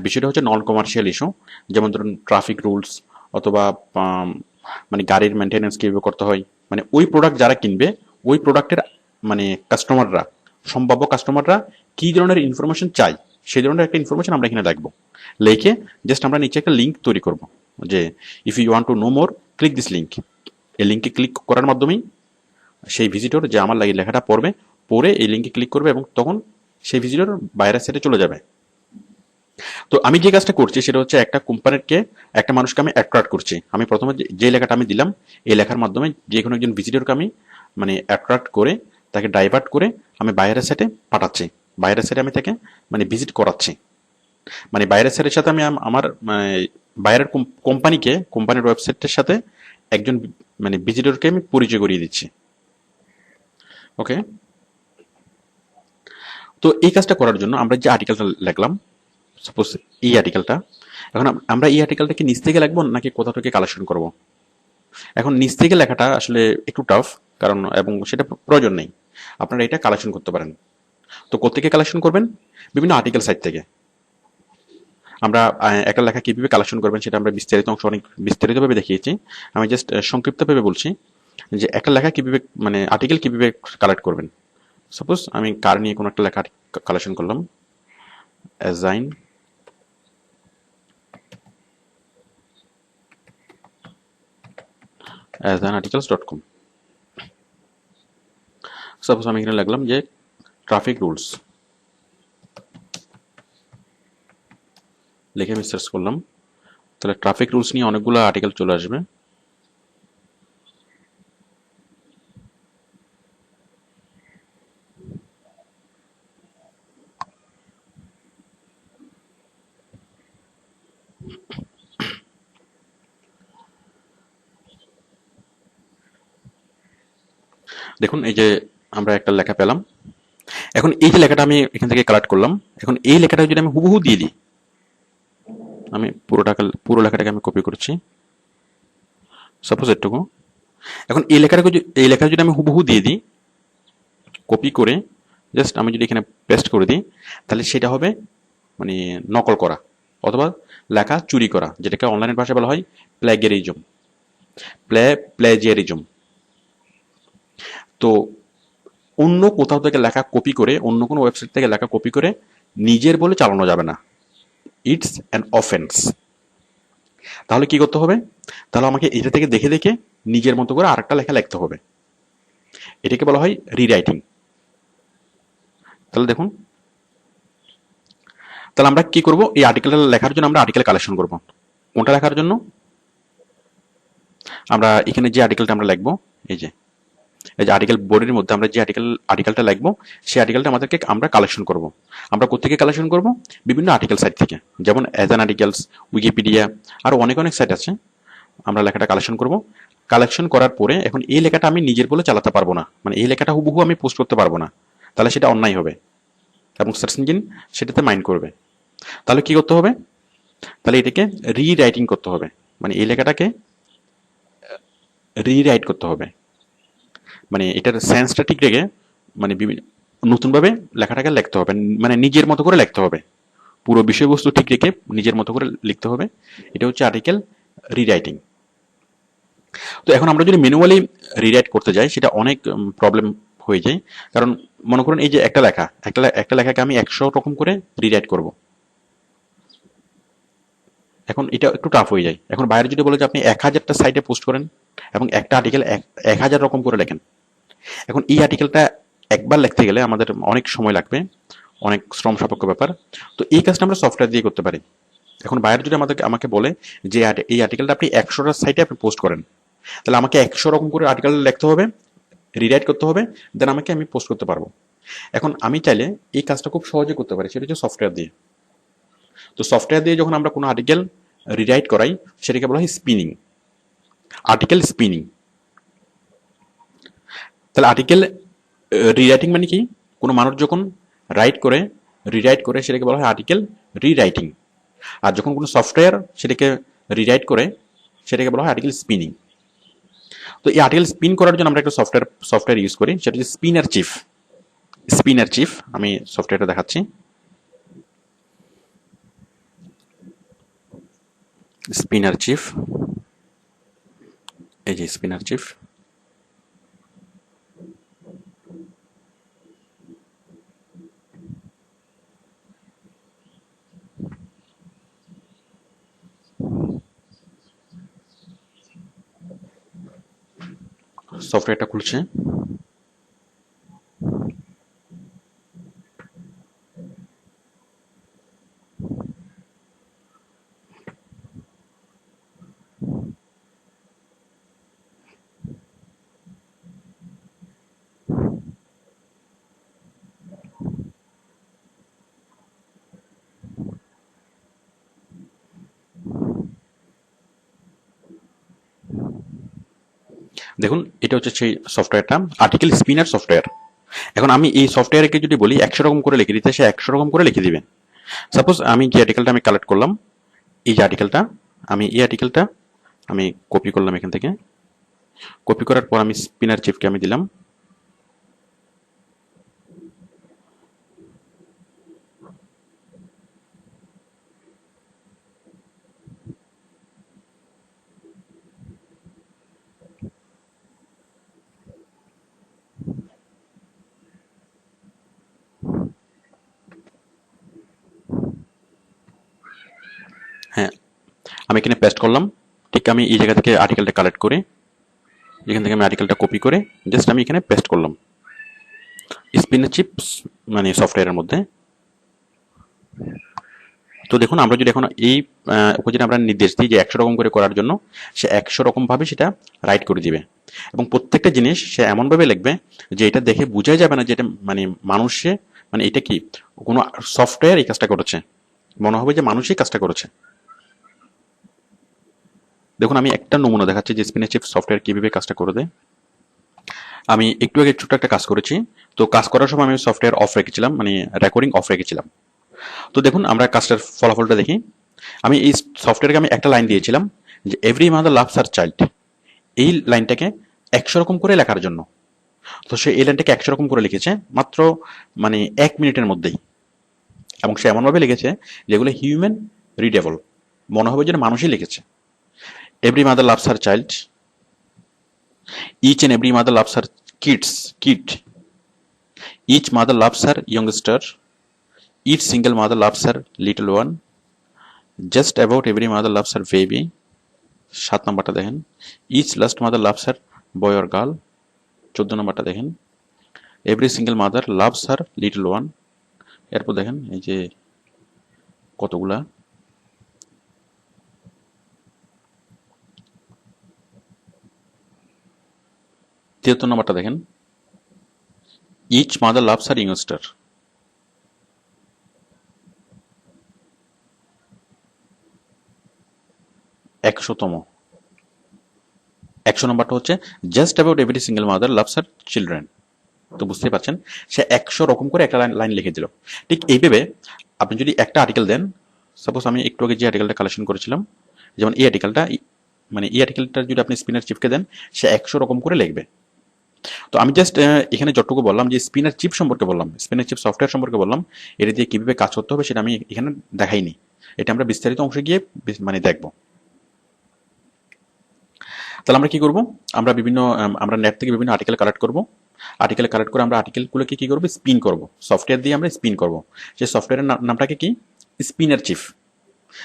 বিষয়টা হচ্ছে নন কমার্শিয়াল ইস্যু, যেমন ধরুন ট্রাফিক রুলস অথবা মানে গাড়ির মেনটেন্যান্স কীভাবে করতে হয়, মানে ওই প্রোডাক্ট যারা কিনবে ওই প্রোডাক্টের মানে কাস্টমাররা, সম্ভাব্য কাস্টমাররা কি ধরনের ইনফরমেশন চাই সেই ধরনের একটা ইনফরমেশন আমরা এখানে লিখবো। লিখে জাস্ট আমরা নিচে একটা লিঙ্ক তৈরি করব যে if you want to know more click this link. এই লিঙ্কে ক্লিক করার মাধ্যমেই সেই ভিজিটর যে আমার লাগে লেখাটা পড়বে, পড়ে এই লিঙ্কে ক্লিক করবে এবং তখন সেই ভিজিটর বাইরের সাইডে চলে যাবে। তো আমি যে কাজটা করছি সেটা হচ্ছে একটা কোম্পানিকে, একটা মানুষকে আমি অ্যাট্রাক্ট করছি। আমি প্রথমে যে লেখাটা আমি দিলাম এই লেখার মাধ্যমে যে কোনো একজন ভিজিটরকে আমি মানে অ্যাট্রাক্ট করে তাকে ডাইভার্ট করে আমি বাইরের সাইডে পাঠাচ্ছি। বাইরের সাইডে আমি তাকে মানে ভিজিট করাচ্ছি। মানে বাইরের সাইডের সাথে আমি আমার বাইরের কোম্পানিকে, কোম্পানির ওয়েবসাইটের সাথে একজন মানে ভিজিটরকে আমি পরিচয় করিয়ে দিচ্ছি। ওকে, তো এই কাজটা করার জন্য আমরা যে আর্টিকেলটা লিখলাম, সাপোজ এই আর্টিকেলটা, এখন আমরা এই আর্টিকেলটাকে নিচ থেকে লিখবো নাকি কোথা থেকে কালেকশন করব? এখন নিচ থেকে লেখাটা আসলে একটু টাফ, কারণ এবং সেটা প্রয়োজন নেই। আপনারা এটা কালেকশন করতে পারেন। তো কোত্থেকে কালেকশন করবেন? বিভিন্ন আর্টিকেল সাইট থেকে। আমরা একটা লেখা কিভাবে কালেকশন করবেন সেটা আমরা বিস্তারিত অংশ অনেক বিস্তারিতভাবে দেখিয়েছি। আমি জাস্ট সংক্ষিপ্তভাবে বলছি। যে একটা লেখা কিভাবে মানে আর্টিকেল কিভাবে কালেক্ট করবেন। সাপোজ আমি কার নিয়ে কোনো একটা লেখা কালেকশন করলাম, অ্যাজাইন articles.com। সাপোজ আমি এখানে লিখলাম যে ট্রাফিক রুলস, লিখে আমি সার্চ করলাম, তাহলে ট্রাফিক রুলস নিয়ে অনেকগুলো আর্টিকেল চলে আসবে। দেখুন এই যে আমরা একটা লেখা পেলাম। এখন এই যে লেখাটা আমি এখান থেকে কালেক্ট করলাম, এখন এই লেখাটা যদি আমি হুবহু দিয়ে দিই, আমি পুরো লেখাটাকে আমি কপি করছি, সাপোজ এটুকু। এখন এই লেখাটা যদি আমি হুবহু দিয়ে দিই, কপি করে জাস্ট আমি যদি এখানে পেস্ট করে দিই, তাহলে সেটা হবে মানে নকল করা অথবা লেখা চুরি করা, যেটাকে অনলাইনের ভাষায় বলা হয় প্ল্যাগিয়ারিজম। প্লেজিয়ারিজম। তো অন্য কোথাও থেকে লেখা কপি করে, অন্য কোনো ওয়েবসাইট থেকে লেখা কপি করে নিজের বলে চালানো যাবে না। It's an offence. তাহলে কি করতে হবে? তাহলে আমাকে এটা থেকে দেখে দেখে নিজের মতো করে আরেকটা লেখা লিখতে হবে। এটাকে বলা হয় রিরাইটিং। তাহলে দেখুন, তাহলে আমরা কি করব? এই আর্টিকেলটা লেখার জন্য আমরা আর্টিকেল কালেকশন করব। কোনটা লেখার জন্য? আমরা এখানে যে আর্টিকেলটা আমরা লিখবো, এই যে আর্টিকেল বোর্ডের মধ্যে আমরা যে আর্টিকেলটা লিখবো, সেই আর্টিকেলটা আমাদেরকে আমরা কালেকশন করব। আমরা কোত্থেকে কালেকশন করব? বিভিন্ন আর্টিকেল সাইট থেকে, যেমন অ্যাজান আর্টিকেলস, উইকিপিডিয়া, আর অনেক অনেক সাইট আছে। আমরা লেখাটা কালেকশন করব। কালেকশন করার পরে এখন এই লেখাটা আমি নিজের বলে চালাতে পারবো না, মানে এই লেখাটা হুবহু আমি পোস্ট করতে পারবো না, তাহলে সেটা অন্যায় হবে এবং সার্চ ইঞ্জিন সেটাতে মাইন্ড করবে। তাহলে কি করতে হবে? তাহলে এটাকে রিরাইটিং করতে হবে, মানে এই লেখাটাকে রিরাইট করতে হবে, মানে এটার সেন্সটা ঠিক রেখে মানে নতুনভাবে লেখাটাকে লিখতে হবে, মানে নিজের মতো করে লিখতে হবে, পুরো বিষয়বস্তু ঠিক রেখে নিজের মতো করে লিখতে হবে। এটা হচ্ছে আর্টিকেল রিরাইটিং। তো এখন আমরা যদি ম্যানুয়ালি রিরাইট করতে যাই, সেটা অনেক প্রবলেম হয়ে যায়। কারণ মনে করুন এই যে একটা লেখাকে আমি 100 রকম করে রিরাইট করব, এখন এটা একটু টাফ হয়ে যায়। এখন বাইরে যদি বলে যে আপনি 1000টা সাইটে পোস্ট করেন এবং একটা আর্টিকেল 1000 রকম করে লেখেন, এখন এই আর্টিকেলটা একবার লিখতে গেলে আমাদের অনেক সময় লাগবে, অনেক শ্রম সাপেক্ষ ব্যাপার। তো এই কাজটা আমরা সফটওয়্যার দিয়ে করতে পারি। এখন বাইরে যদি আমাকে বলে যে এই আর্টিকেলটা আপনি 100টা সাইটে আপনি পোস্ট করেন, তাহলে আমাকে 100 রকম করে আর্টিকেল লিখতে হবে, রিরাইট করতে হবে, দেন আমি পোস্ট করতে পারবো। এখন আমি চাইলে এই কাজটা খুব সহজে করতে পারি, সেটা হচ্ছে সফটওয়্যার দিয়ে। তো সফটওয়্যার দিয়ে যখন আমরা কোনো আর্টিকেল রিরাইট করাই, সেটাকে বলা হয় স্পিনিং, আর্টিকেল স্পিনিং। তাহলে আর্টিকেল রিরাইটিং মানে কি? কোনো মানুষ যখন রাইট করে, রিরাইট করে, সেটাকে বলা হয় আর্টিকেল রিরাইটিং। আর যখন কোনো সফটওয়্যার সেটাকে রিরাইট করে, সেটাকে বলা হয় আর্টিকেল স্পিনিং। তো এই আর্টিকেল স্পিন করার জন্য আমরা একটা সফটওয়্যার ইউজ করি, সেটা হচ্ছে স্পিনার চিফ। স্পিনার চিফ, আমি সফটওয়্যারটা দেখাচ্ছি। স্পিনার চিফ, এই যে স্পিনার চিফ। সফটওয়্যারটা খুলছে। দেখুন এটা হচ্ছে সেই সফটওয়্যারটা, আর্টিকেল স্পিনার সফটওয়্যার। এখন আমি এই সফটওয়্যারকে যদি বলি 100 রকম করে লিখে দিতে, সে 100 রকম করে লিখে দিবেন। সাপোজ আমি যে আর্টিকেলটা আমি কালেক্ট করলাম, এই যে আর্টিকেলটা, এই আর্টিকেলটা আমি কপি করলাম এখান থেকে। কপি করার পর আমি স্পিনার চিফকে আমি দিলাম। হ্যাঁ, আমি এখানে পেস্ট করলাম। ঠিক আমি এই জায়গা থেকে আর্টিকেলটা কালেক্ট করে, এখান থেকে আমি আর্টিকেলটা কপি করে জাস্ট আমি এখানে পেস্ট করলাম স্পিনার চিপস মানে সফটওয়্যারের মধ্যে। তো দেখুন আমরা যদি এখন এই ওকে যদি আমরা নির্দেশ দিই যে 100 রকম করে করার জন্য, সে 100 রকমভাবে সেটা রাইট করে দিবে এবং প্রত্যেকটা জিনিস সে এমনভাবে লিখবে যে এটা দেখে বোঝাই যাবে না যে এটা মানে মানুষে মানে এটা কি কোনো সফটওয়্যার এই কাজটা করেছে, মনে হবে যে মানুষই কাজটা করেছে। দেখুন আমি একটা নমুনা দেখাচ্ছি যে স্পিনার চিপস সফটওয়্যার কিভাবে কাজটা করে দেয়। আমি একটু আগে ছোট্ট একটা কাজ করেছি। তো কাজ করার সময় আমি সফটওয়্যার অফ রেখেছিলাম, মানে রেকর্ডিং অফ রেখেছিলাম। তো দেখুন আমরা কাজটার ফলাফলটা দেখি। আমি এই সফটওয়্যারকে আমি একটা লাইন দিয়েছিলাম যে every mother loves her child, এই লাইনটাকে 100 রকম করে লেখার জন্য। তো সে এই লাইনটাকে 100 রকম করে লিখেছে মাত্র মানে 1 মিনিটের মধ্যেই, এবং সে এমনভাবে লিখেছে যেগুলো হিউম্যান রিডেবল, মনে হবে যেন মানুষই লিখেছে। Every mother loves her child, each and every mother loves her kid, each mother loves her youngster, each single mother loves her little one, just about every mother loves her baby. 7 নম্বরটা দেখেন, each last mother loves her boy or girl. 14 নম্বরটা দেখেন, every single mother loves her little one. এরপর দেখেন এই যে কতগুলা। 73 নম্বরটা দেখেন, each mother loves her youngster. 100তম। 100 নম্বরটা হচ্ছে just about every single mother loves her children. তো বুঝতেই পারছেন সে 100 রকম করে একটা লাইন লিখে দিল। ঠিক এইভাবে আপনি যদি একটা আর্টিকেল দেন, সাপোজ আমি একটু আগে যে আর্টিকেলটা কালেকশন করেছিলাম, যেমন এই আর্টিকেলটা, মানে এই আর্টিকেলটা যদি আপনি স্পিনার চিপকে দেন সে 100 রকম করে লিখবে। তো আমি জাস্ট এখানে যতটুকু বললাম যে স্পিনার চিপ সম্পর্কে বললাম, স্পিনার চিপ সফটওয়্যার সম্পর্কে বললাম, এটা দিয়ে কিভাবে কাজ করতে হবে সেটা আমি এখানে দেখাইনি। এটা আমরা বিস্তারিত অংশে গিয়ে মানে দেখবো। তাহলে আমরা কি করব, আমরা আমরা নেট থেকে বিভিন্ন আর্টিকেল কালেক্ট করব। আর্টিকেল কালেক্ট করে আমরা আর্টিকেলগুলোকে কি করব, স্পিন করব, সফটওয়্যার দিয়ে আমরা স্পিন করব। সেই সফটওয়্যারের নামটাকে কি, স্পিনার চিপ।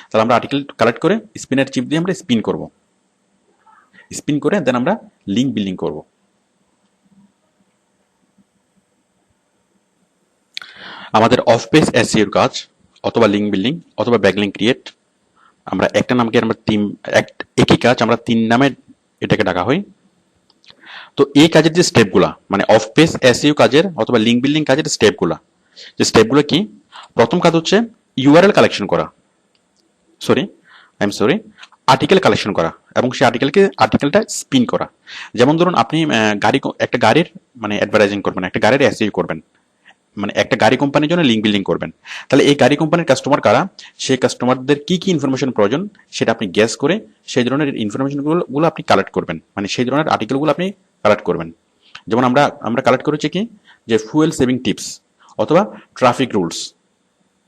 তাহলে আমরা আর্টিকেল কালেক্ট করে স্পিনার চিপ দিয়ে আমরা স্পিন করব, স্পিন করে দেন আমরা লিঙ্ক বিল্ডিং করব। আমাদের অফ পেজ এসইওর কাজ অথবা লিঙ্ক বিল্ডিং অথবা ব্যাকলিঙ্ক ক্রিয়েট, আমরা একটা নামকে আমরা একই কাজ আমরা 3 নামে এটাকে ডাকা হয়। তো এই কাজের যে স্টেপগুলা, মানে অফ পেজ এসইও কাজের অথবা লিঙ্ক বিল্ডিং কাজের স্টেপগুলা, যে স্টেপগুলো কি, প্রথম কাজ হচ্ছে ইউআরএল কালেকশন করা, সরি আর্টিকেল কালেকশন করা এবং সেই আর্টিকেলটা স্পিন করা। যেমন ধরুন আপনি একটা গাড়ির মানে অ্যাডভার্টাইজিং করবেন, একটা গাড়ির এসইও করবেন, মানে একটা গাড়ি কোম্পানির জন্য লিঙ্ক বিল্ডিং করবেন। তাহলে এই গাড়ি কোম্পানির কাস্টমার কারা, সেই কাস্টমারদের কি কি ইনফরমেশন প্রয়োজন সেটা আপনি গ্যাস করে সেই ধরনের ইনফরমেশনগুলো আপনি কালেক্ট করবেন, মানে সেই ধরনের আর্টিকেলগুলো আপনি কালেক্ট করবেন। যেমন আমরা কালেক্ট করেছি কি, যে ফুয়েল সেভিং টিপস অথবা ট্রাফিক রুলস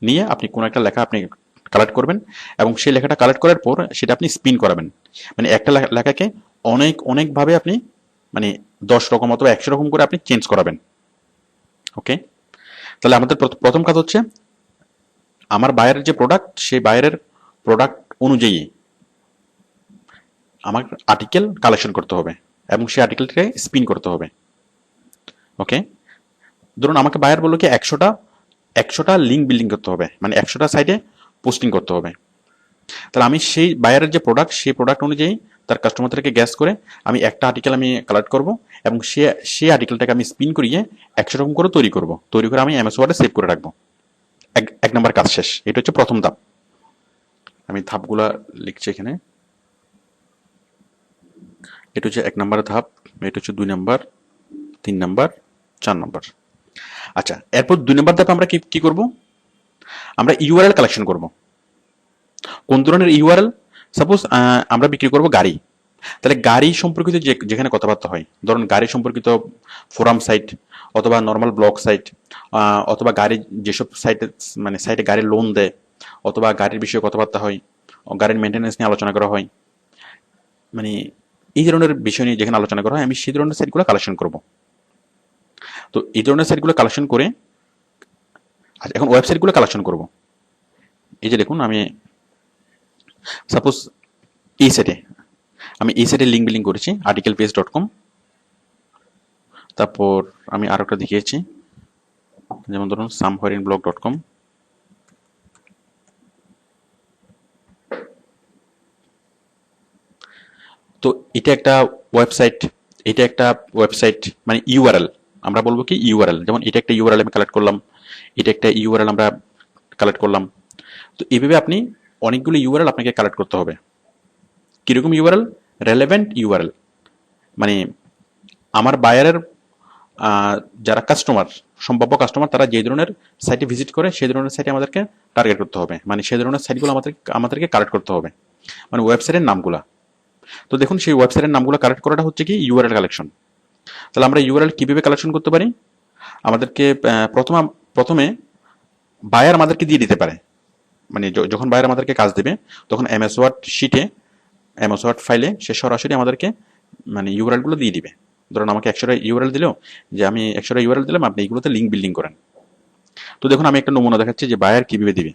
নিয়ে আপনি কোনো একটা লেখা আপনি কালেক্ট করবেন এবং সেই লেখাটা কালেক্ট করার পর সেটা আপনি স্পিন করাবেন। মানে একটা লেখাকে অনেকভাবে আপনি মানে 10 রকম অথবা 100 রকম করে আপনি চেঞ্জ করাবেন। ওকে, তাহলে আমাদের প্রথম কাজ হচ্ছে আমার বায়ারের যে প্রোডাক্ট, সেই বায়ারের প্রোডাক্ট অনুযায়ী আমার আর্টিকেল কালেকশন করতে হবে এবং সেই আর্টিকেলটাকে স্পিন করতে হবে। ওকে, ধরুন আমাকে বায়ার বললো কি 100টা লিঙ্ক বিল্ডিং করতে হবে, মানে 100টা সাইটে পোস্টিং করতে হবে। তাহলে আমি সেই বায়ারের যে প্রোডাক্ট, সেই প্রোডাক্ট অনুযায়ী তার কাস্টমারদেরকে গ্যাস করে আমি একটা আর্টিকেল আমি কালেক্ট করব এবং সেই আর্টিকেলটাকে আমি স্পিন করিয়ে 100 রকম করে তৈরি করে আমি এমএস ওয়ার্ডে সেভ করে রাখবো। এক নম্বর কাজ শেষ। এটা হচ্ছে প্রথম ধাপ। আমি ধাপগুলা লিখছি এখানে। এটা হচ্ছে 1 নম্বর ধাপ, এটা হচ্ছে 2 নম্বর, 3 নম্বর, 4 নম্বর। আচ্ছা, এরপর 2 নম্বর ধাপে আমরা কি করব, আমরা ইউআরএল কালেকশন করব। কোন ধরনের ইউআরএল? সাপোজ আমরা বিক্রি করব গাড়ি, তাহলে গাড়ি সম্পর্কিত যেখানে কথাবার্তা হয়, ধরুন গাড়ি সম্পর্কিত ফোরাম সাইট অথবা নর্মাল ব্লগ সাইট, অথবা গাড়ির যেসব সাইটে গাড়ির লোন দেয় অথবা গাড়ির বিষয়ে কথাবার্তা হয়, গাড়ির মেনটেন্যান্স নিয়ে আলোচনা করা হয়, মানে এই ধরনের বিষয় নিয়ে যেখানে আলোচনা করা হয় আমি সেই ধরনের সাইটগুলো কালেকশন করব। তো এই ধরনের সাইটগুলো কালেকশন করে এখন ওয়েবসাইটগুলো কালেকশন করব। এই যে দেখুন আমি সাপোজ এই সাইটে আমি এই সাইটে লিঙ্ক বিলিং করেছি articlepage.com, তারপর আমি আরো একটা দেখিয়েছি, যেমন ধরুন somewhereinblog.com। তো এটা একটা ওয়েবসাইট, এটা একটা ওয়েবসাইট মানে ইউআরএল, আমরা বলবো কি ইউআরএল, যেমন এটা একটা ইউআরএল আমি কালেক্ট করলাম, এটা একটা ইউআরএল আমরা কালেক্ট করলাম। তো এইভাবে আপনি অনেকগুলো ইউআরএল আপনাকে কালেক্ট করতে হবে। কিরকম ইউআরএল? রেলেভেন্ট ইউআরএল, মানে আমার বায়ারের যারা কাস্টমার, সম্ভাব্য কাস্টমার, তারা যে ধরনের সাইটে ভিজিট করে সেই ধরনের সাইটে আমাদেরকে টার্গেট করতে হবে, মানে সেই ধরনের সাইটগুলো আমাদেরকে কালেক্ট করতে হবে, মানে ওয়েবসাইটের নামগুলা। তো দেখুন সেই ওয়েবসাইটের নামগুলো কালেক্ট করাটা হচ্ছে কি ইউআরএল কালেকশন। তাহলে আমরা ইউআরএল কিভাবে কালেকশন করতে পারি? আমাদেরকে প্রথমে বায়ার আমাদেরকে দিয়ে দিতে পারে, মানে যখন বায়ার আমাদেরকে কাজ দেবে তখন এমএস ওয়ার্ড শিটে, এমএস ওয়ার্ড ফাইলে সে সরাসরি আমাদেরকে মানে ইউআরএল গুলো দিয়ে দিবে। ধরুন আমাকে 100টা ইউআরএল দিল, যে আমি 100টা ইউআরএল দিলাম, আপনি এইগুলোতে লিঙ্ক বিল্ডিং করেন। তো দেখুন আমি একটা নমুনা দেখাচ্ছি যে বায়ার কিভাবে দিবে।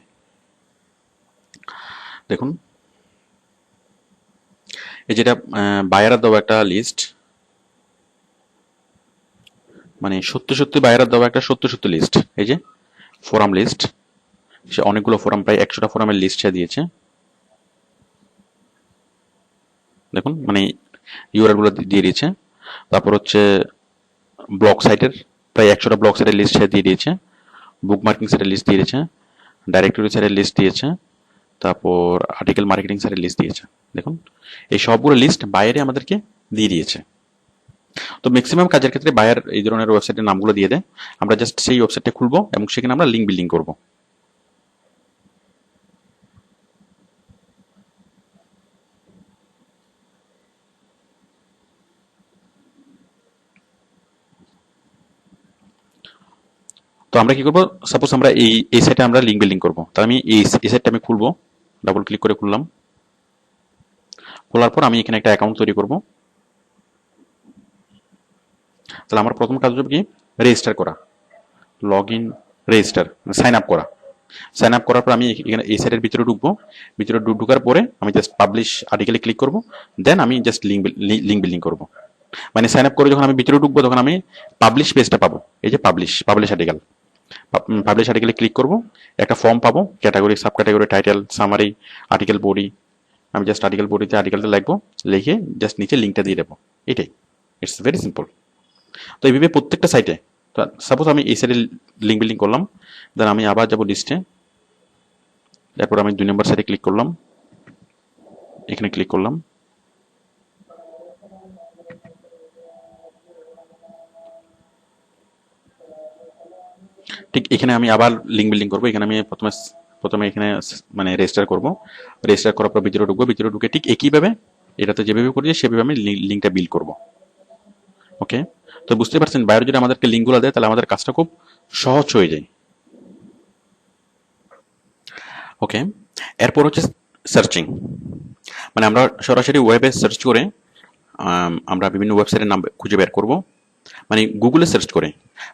দেখুন এই যেটা বায়ারের দেওয়া একটা লিস্ট, মানে সত্যি বায়ারের দেওয়া একটা সত্য লিস্ট। এই যে ফোরাম লিস্ট, সে অনেকগুলো ফোরাম, প্রায় 100টা ফোরামের লিস্ট সে দিয়েছে। দেখুন মানে ইউআরএল গুলো দিয়ে দিয়েছে। তারপর হচ্ছে ব্লগ সাইটের প্রায় 100টা ব্লগ সাইটের লিস্ট সে দিয়ে দিয়েছে, বুক মার্কিং সাইটের লিস্ট দিয়েছে, ডাইরেক্টরি সাইটের লিস্ট দিয়েছে, তারপর আর্টিকেল মার্কেটিং সাইটের লিস্ট দিয়েছে। দেখুন এই সবগুলো লিস্ট বাইরে আমাদেরকে দিয়ে দিয়েছে। তো ম্যাক্সিমাম কাজের ক্ষেত্রে বায়ার এই ধরনের ওয়েবসাইটের নামগুলো দিয়ে দেয়, আমরা জাস্ট সেই ওয়েবসাইটটা খুলবো এবং সেখানে আমরা লিঙ্ক বিল্ডিং করব। তো আমরা কি করবো, সাপোজ আমরা এই সাইটে আমরা লিঙ্ক বিল্ডিং করবো, তাহলে আমি এই সাইটটা আমি খুলবো, ডাবল ক্লিক করে খুললাম। খোলার পর আমি এখানে একটা অ্যাকাউন্ট তৈরি করব। তাহলে আমার প্রথম কাজ হবে কি রেজিস্টার করা, log in, register, sign up করা। সাইন আপ করার পর আমি এখানে এই সাইটের ভিতরে ঢুকবো, ভিতরে ঢুকার পরে আমি জাস্ট পাবলিশ আর্টিকেলে ক্লিক করব, দেন আমি জাস্ট লিঙ্ক বিল্ডিং করব। মানে সাইন আপ করে যখন আমি ভিতরে ঢুকবো তখন আমি পাবলিশ পেজটা পাবো, এই যে পাবলিশ আর্টিকেল, পাবলিশ আর্টিকেলে ক্লিক করব, একটা ফর্ম পাবো, category, sub category, title, summary, article body. আমি জাস্ট আর্টিকেল বডিতে আর্টিকেলটা লিখবো, লিখে জাস্ট নিচে লিঙ্কটা দিয়ে দেবো, এটাই। It's very simple. তো এইভাবে প্রত্যেকটা সাইটে, তো সাপোজ আমি এই সাইটে লিঙ্ক বিল্ডিং করলাম, দেন আমি আবার যাবো লিস্টে, তারপর আমি 2 নম্বর সাইটে ক্লিক করলাম, এখানে ক্লিক করলাম, ঠিক এখানে আমি আবার লিঙ্ক বিল্ডিং করবো। এখানে আমি প্রথমে এখানে মানে রেজিস্টার করব, রেজিস্টার করার পর ভিতরে ঢুকবো, ভিতরে ঢুকে ঠিক একইভাবে এটাতে যেভাবে করেছি সেভাবে আমি লিঙ্কটা বিল্ড করব। ওকে, তো বুঝতে পারছেন বায়োর যদি আমাদেরকে লিঙ্কগুলো দেয় তাহলে আমাদের কাজটা খুব সহজ হয়ে যায়। ওকে, এরপর হচ্ছে সার্চিং, মানে আমরা সরাসরি ওয়েবে সার্চ করে আমরা বিভিন্ন ওয়েবসাইটের নাম খুঁজে বের করব, মানে গুগলে সার্চ করে।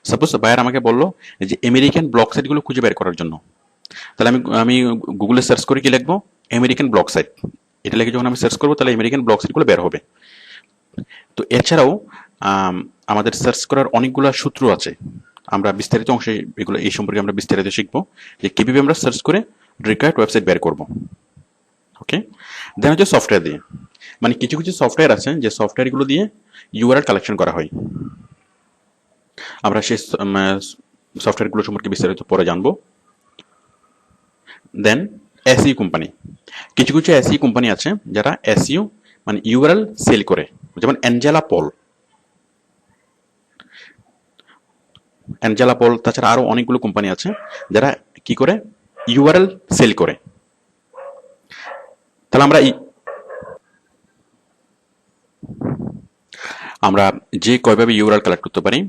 সাপোজ বায়ার আমাকে বললো যে আমেরিকান ব্লগ সাইটগুলো খুঁজে বের করার জন্য, তাহলে আমি গুগলে সার্চ করে কি লিখবো, আমেরিকান ব্লগ সাইট। এটা লিখে যখন আমি সার্চ করবো তাহলে আমেরিকান ব্লগ সাইটগুলো বের হবে। তো এছাড়াও আমাদের সার্চ করার অনেকগুলো সূত্র আছে, আমরা বিস্তারিত অংশে এগুলো এই সম্পর্কে আমরা বিস্তারিত শিখবো যে কিভাবে আমরা সার্চ করে রিকোয়ার্ড ওয়েবসাইট বের করব। ওকে, দেন হচ্ছে সফটওয়্যার দিয়ে, মানে কিছু সফটওয়্যার আছে যে সফটওয়্যারগুলো দিয়ে ইউআরএল কালেকশন করা হয়। আমরা সেই সফটওয়্যারগুলো সম্পর্কে বিস্তারিত পরে জানবো। দেন এসইউ কোম্পানি, কিছু এসইউ কোম্পানি আছে যারা এসইউ মানে ইউআরএল সেল করে, যেমন অ্যাঞ্জেলা পল, তাছাড়া আরো অনেকগুলো কোম্পানি আছে যারা কি করে ইউআরএল সেল করে। তাহলে আমরা যে কয়ভাবে ইউআরএল কালেক্ট করতে পারি,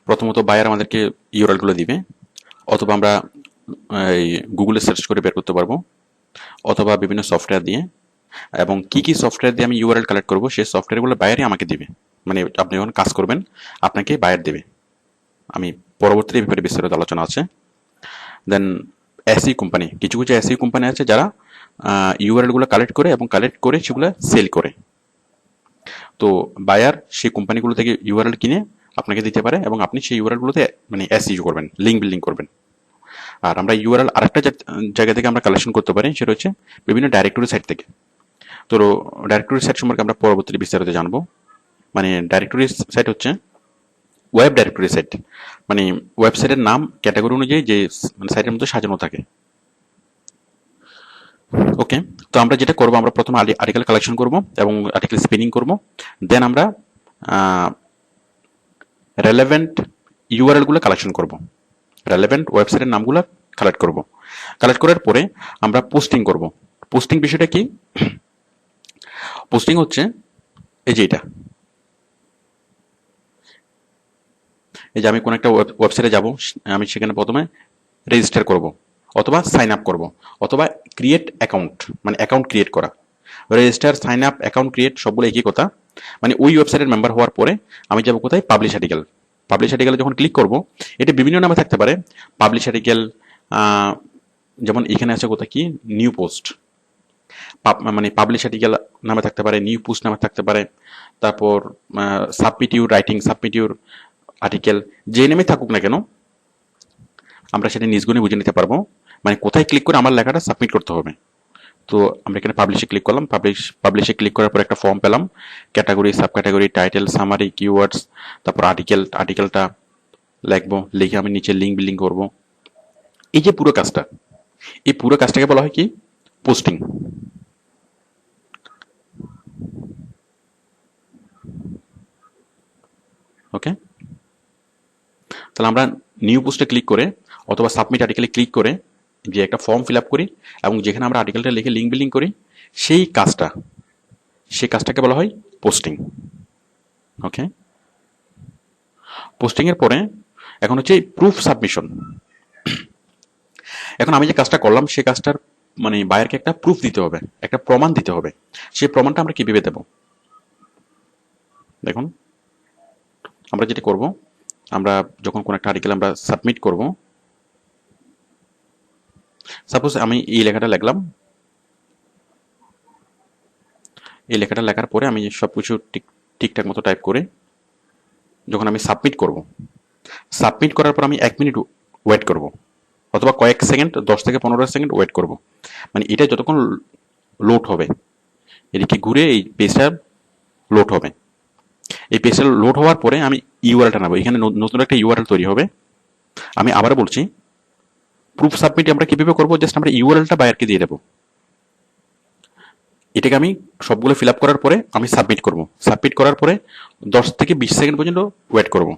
প্রথমত বায়ার আমাদেরকে ইউআরএল গুলো দিবে, অথবা আমরা গুগলে সার্চ করে বের করতে পারবো, অথবা বিভিন্ন সফটওয়্যার দিয়ে। এবং কি সফটওয়্যার দিয়ে আমি ইউআরএল কালেক্ট করবো সেই সফটওয়্যারগুলো বায়ারই আমাকে দিবে, মানে আপনি যখন কাজ করবেন আপনাকে বায়ার দেবে। আমি পরবর্তীতে এই ব্যাপারে বিস্তারিত আলোচনা আছে। দেন এসইউ কোম্পানি, কিছু কিছু এসইউ কোম্পানি আছে যারা ইউআরএল গুলো কালেক্ট করে এবং কালেক্ট করে সেগুলো সেল করে। তো বায়ার সেই কোম্পানিগুলো থেকে ইউআরএল কিনে আপনাকে দিতে পারে এবং আপনি সেই ইউআরএল গুলোতে মানে এসইউ করবেন, লিঙ্ক বিল্ডিং করবেন। আর আমরা ইউআরএল আরেকটা জায়গা থেকে আমরা কালেকশন করতে পারি, সেটা হচ্ছে বিভিন্ন ডাইরেক্টরি সাইট থেকে। তো ডাইরেক্টরি সাইট সম্পর্কে আমরা পরবর্তীতে বিস্তারিত জানবো। মানে ডাইরেক্টরি সাইট হচ্ছে ওয়েব ডাইরেক্টরি সাইট, মানে ওয়েবসাইটের নাম ক্যাটাগরি অনুযায়ী যে মানে সাইটের মধ্যে সাজানো থাকে। ওকে, তো আমরা যেটা করবো, আমরা প্রথমে আর্টিকেল কালেকশন করব এবং আর্টিকেল স্পিনিং করব, দেন আমরা রেলেভেন্ট ইউআরএল গুলো কালেকশন করব, রেলেভেন্ট ওয়েবসাইটের নামগুলো কালেক্ট করব। কালেক্ট করার পরে আমরা পোস্টিং করব। পোস্টিং বিষয়টা কি? পোস্টিং হচ্ছে এই যে এটা, এই যে আমি কোনো একটা ওয়েবসাইটে যাব, আমি সেখানে প্রথমে রেজিস্টার করব অথবা সাইন আপ করব অথবা ক্রিয়েট অ্যাকাউন্ট, মানে অ্যাকাউন্ট ক্রিয়েট করা। Register, sign up, account create সবগুলো একই কথা। মানে ওই ওয়েবসাইটের মেম্বার হওয়ার পরে আমি যাব কোথায়? Publish article. পাবলিশ আর্টিকেলে যখন ক্লিক করব, এটা বিভিন্ন নামে থাকতে পারে। পাবলিশ আর্টিকেল, যেমন এখানে আছে কোথায় কি নিউ পোস্ট, মানে পাবলিশ আর্টিকেল নামে থাকতে পারে, নিউ পোস্ট নামে থাকতে পারে, তারপর submit your writing, submit your article, যে নেমে থাকুক না কেন আমরা সেটা নিজগুণে বুঝে নিতে পারবো, মানে কোথায় ক্লিক করে আমার লেখাটা সাবমিট করতে হবে। তো আমরা এখানে পাবলিশে ক্লিক করলাম, পাবলিশে ক্লিক করার পর একটা ফর্ম পেলাম, category, sub category, title, summary, keywords, তারপর আর্টিকেলটা লিখবো, লিখে আমি নিচে লিঙ্ক বিল্ডিং করব। এই যে পুরো কাজটা, এই পুরো কাজটাকে বলা হয় কি? পোস্টিং। ওকে, তাহলে আমরা নিউ পোস্টে ক্লিক করে অথবা সাবমিট আর্টিকেলে ক্লিক করে যে একটা ফর্ম ফিল আপ করি এবং যেখানে আমরা আর্টিকেলটা লিখে লিঙ্ক বিল্ডিং করি, সেই কাজটাকে বলা হয় পোস্টিং। ওকে, পোস্টিং এর পরে এখন হচ্ছে প্রুফ সাবমিশন। এখন আমি যে কাজটা করলাম সেই কাজটার মানে বায়ারকে একটা প্রুফ দিতে হবে, একটা প্রমাণ দিতে হবে। সেই প্রমাণটা আমরা কিভাবে দেব? দেখুন, আমরা যেটা করব, আমরা যখন কোনো একটা আর্টিকেল আমরা সাবমিট করব, সাপোজ আমি এই লেখাটা লিখলাম, এই লেখাটা লেখার পরে আমি সবকিছু ঠিকঠাক মতো টাইপ করে যখন আমি সাবমিট করব, সাবমিট করার পর আমি 1 মিনিট ওয়েট করব অথবা কয়েক সেকেন্ড, 10 থেকে 15 সেকেন্ড ওয়েট করব। মানে এটা যতক্ষণ লোড হবে, এদিকে ঘুরে এই পেজটা লোড হবে। এই পেজটা লোড হওয়ার পরে আমি ইউআরএলটা নেবো, এখানে নতুন একটা ইউআরএল তৈরি হবে। আমি আবার বলছি, প্রুফ সাবমিট আমরা কিভাবে করবো? জাস্ট আমরা ইউআরএলটা বায়ারকে দিয়ে দেবো। এটাকে আমি সবগুলো ফিল আপ করার পরে আমি সাবমিট করব। সাবমিট করার পরে 10 থেকে 20 সেকেন্ড পর্যন্ত ওয়েট করব।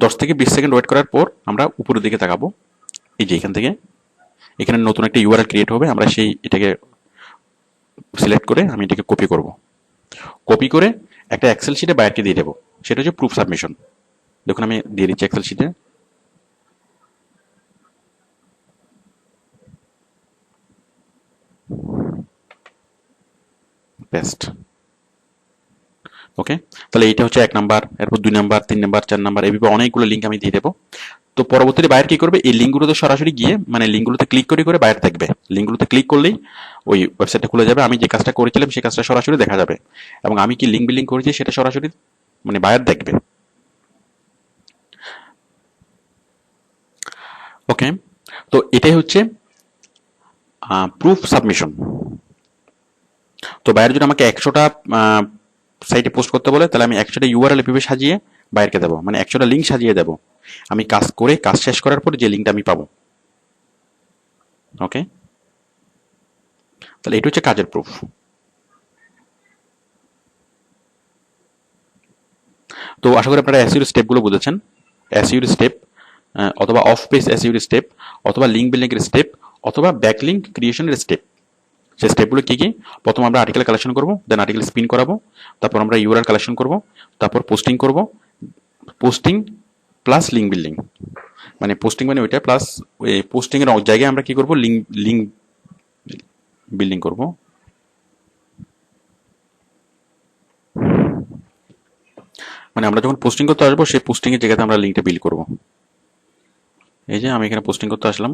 10 থেকে 20 সেকেন্ড ওয়েট করার পর আমরা উপরের দিকে তাকাবো, এই যে এখান থেকে এখানে নতুন একটা ইউআরএল ক্রিয়েট হবে। আমরা এটাকে সিলেক্ট করে আমি এটাকে কপি করব। কপি করে একটা এক্সেল শিটে বায়ারকে দিয়ে দেবো, সেটা হচ্ছে প্রুফ সাবমিশন। দেখুন আমি দিয়ে দিচ্ছি এক্সেল শিটে। পেস্ট। ওকে, তাহলে এইটা হচ্ছে 1 নাম্বার, এরপর 2 নাম্বার, 3 নাম্বার, 4 নাম্বার, এইভাবে অনেকগুলো লিঙ্ক আমি দিয়ে দেবো। তো পরবর্তীতে বায়ার কি করবে? এই লিঙ্কগুলোতে সরাসরি গিয়ে মানে লিঙ্কগুলোতে ক্লিক করে বায়ার দেখবে। লিঙ্কগুলোতে ক্লিক করলেই ওই ওয়েবসাইটটা খুলে যাবে, আমি যে কাজটা করেছিলাম সেই কাজটা সরাসরি দেখা যাবে এবং আমি কি লিঙ্ক বিল্ডিং করেছি সেটা সরাসরি মানে বায়ার দেখবে। ওকে, তো এটাই হচ্ছে প্রুফ সাবমিশন। তো বায়ার যদি আমাকে 100টা সাইটে পোস্ট করতে বলে, তাহলে আমি 100টা ইউআরএল এভাবে সাজিয়ে বায়ারকে দেবো, মানে 100টা লিঙ্ক সাজিয়ে দেবো। আমি কাজ শেষ করার পর যে লিঙ্কটা আমি পাবো। ওকে, তাহলে এটা হচ্ছে কাজের প্রুফ। তো আশা করি আপনারা এসইউর স্টেপগুলো বুঝেছেন। এসইউর স্টেপ অথবা অফ পেজ এসইউর স্টেপ অথবা লিঙ্ক বিল্ডিং এর স্টেপ অথবা ব্যাকলিঙ্ক ক্রিয়েশনের স্টেপ। সেই স্টেপগুলো কি কি? প্রথম আমরা আর্টিকেল কালেকশন করব, দেন আর্টিকেল স্পিন করাবো, তারপর আমরা ইউআরএল কালেকশন করব, তারপর পোস্টিং করব। পোস্টিং প্লাস লিঙ্ক বিল্ডিং, মানে পোস্টিং মানে ওইটা প্লাস ওই পোস্টিং এর জায়গায় আমরা কি করব? লিঙ্ক বিল্ডিং করব। মানে আমরা যখন পোস্টিং করতে আসবো সেই পোস্টিং এর জায়গাতে আমরা লিঙ্কটা বিল্ড করব। এই যে আমি এখানে পোস্টিং করতে আসলাম,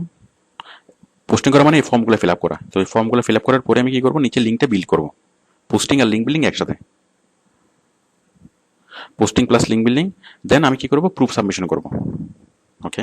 পোস্টিং করা মানে এই ফর্মগুলো ফিল আপ করা। তো এই ফর্মগুলো ফিল আপ করার পরে আমি কি করবো, নিচে লিঙ্কটা বিল্ড করবো। পোস্টিং আর লিঙ্ক বিল্ডিং একসাথে, পোস্টিং প্লাস লিঙ্ক বিল্ডিং। দেন আমি কি করবো, প্রুফ সাবমিশন করবো। ওকে,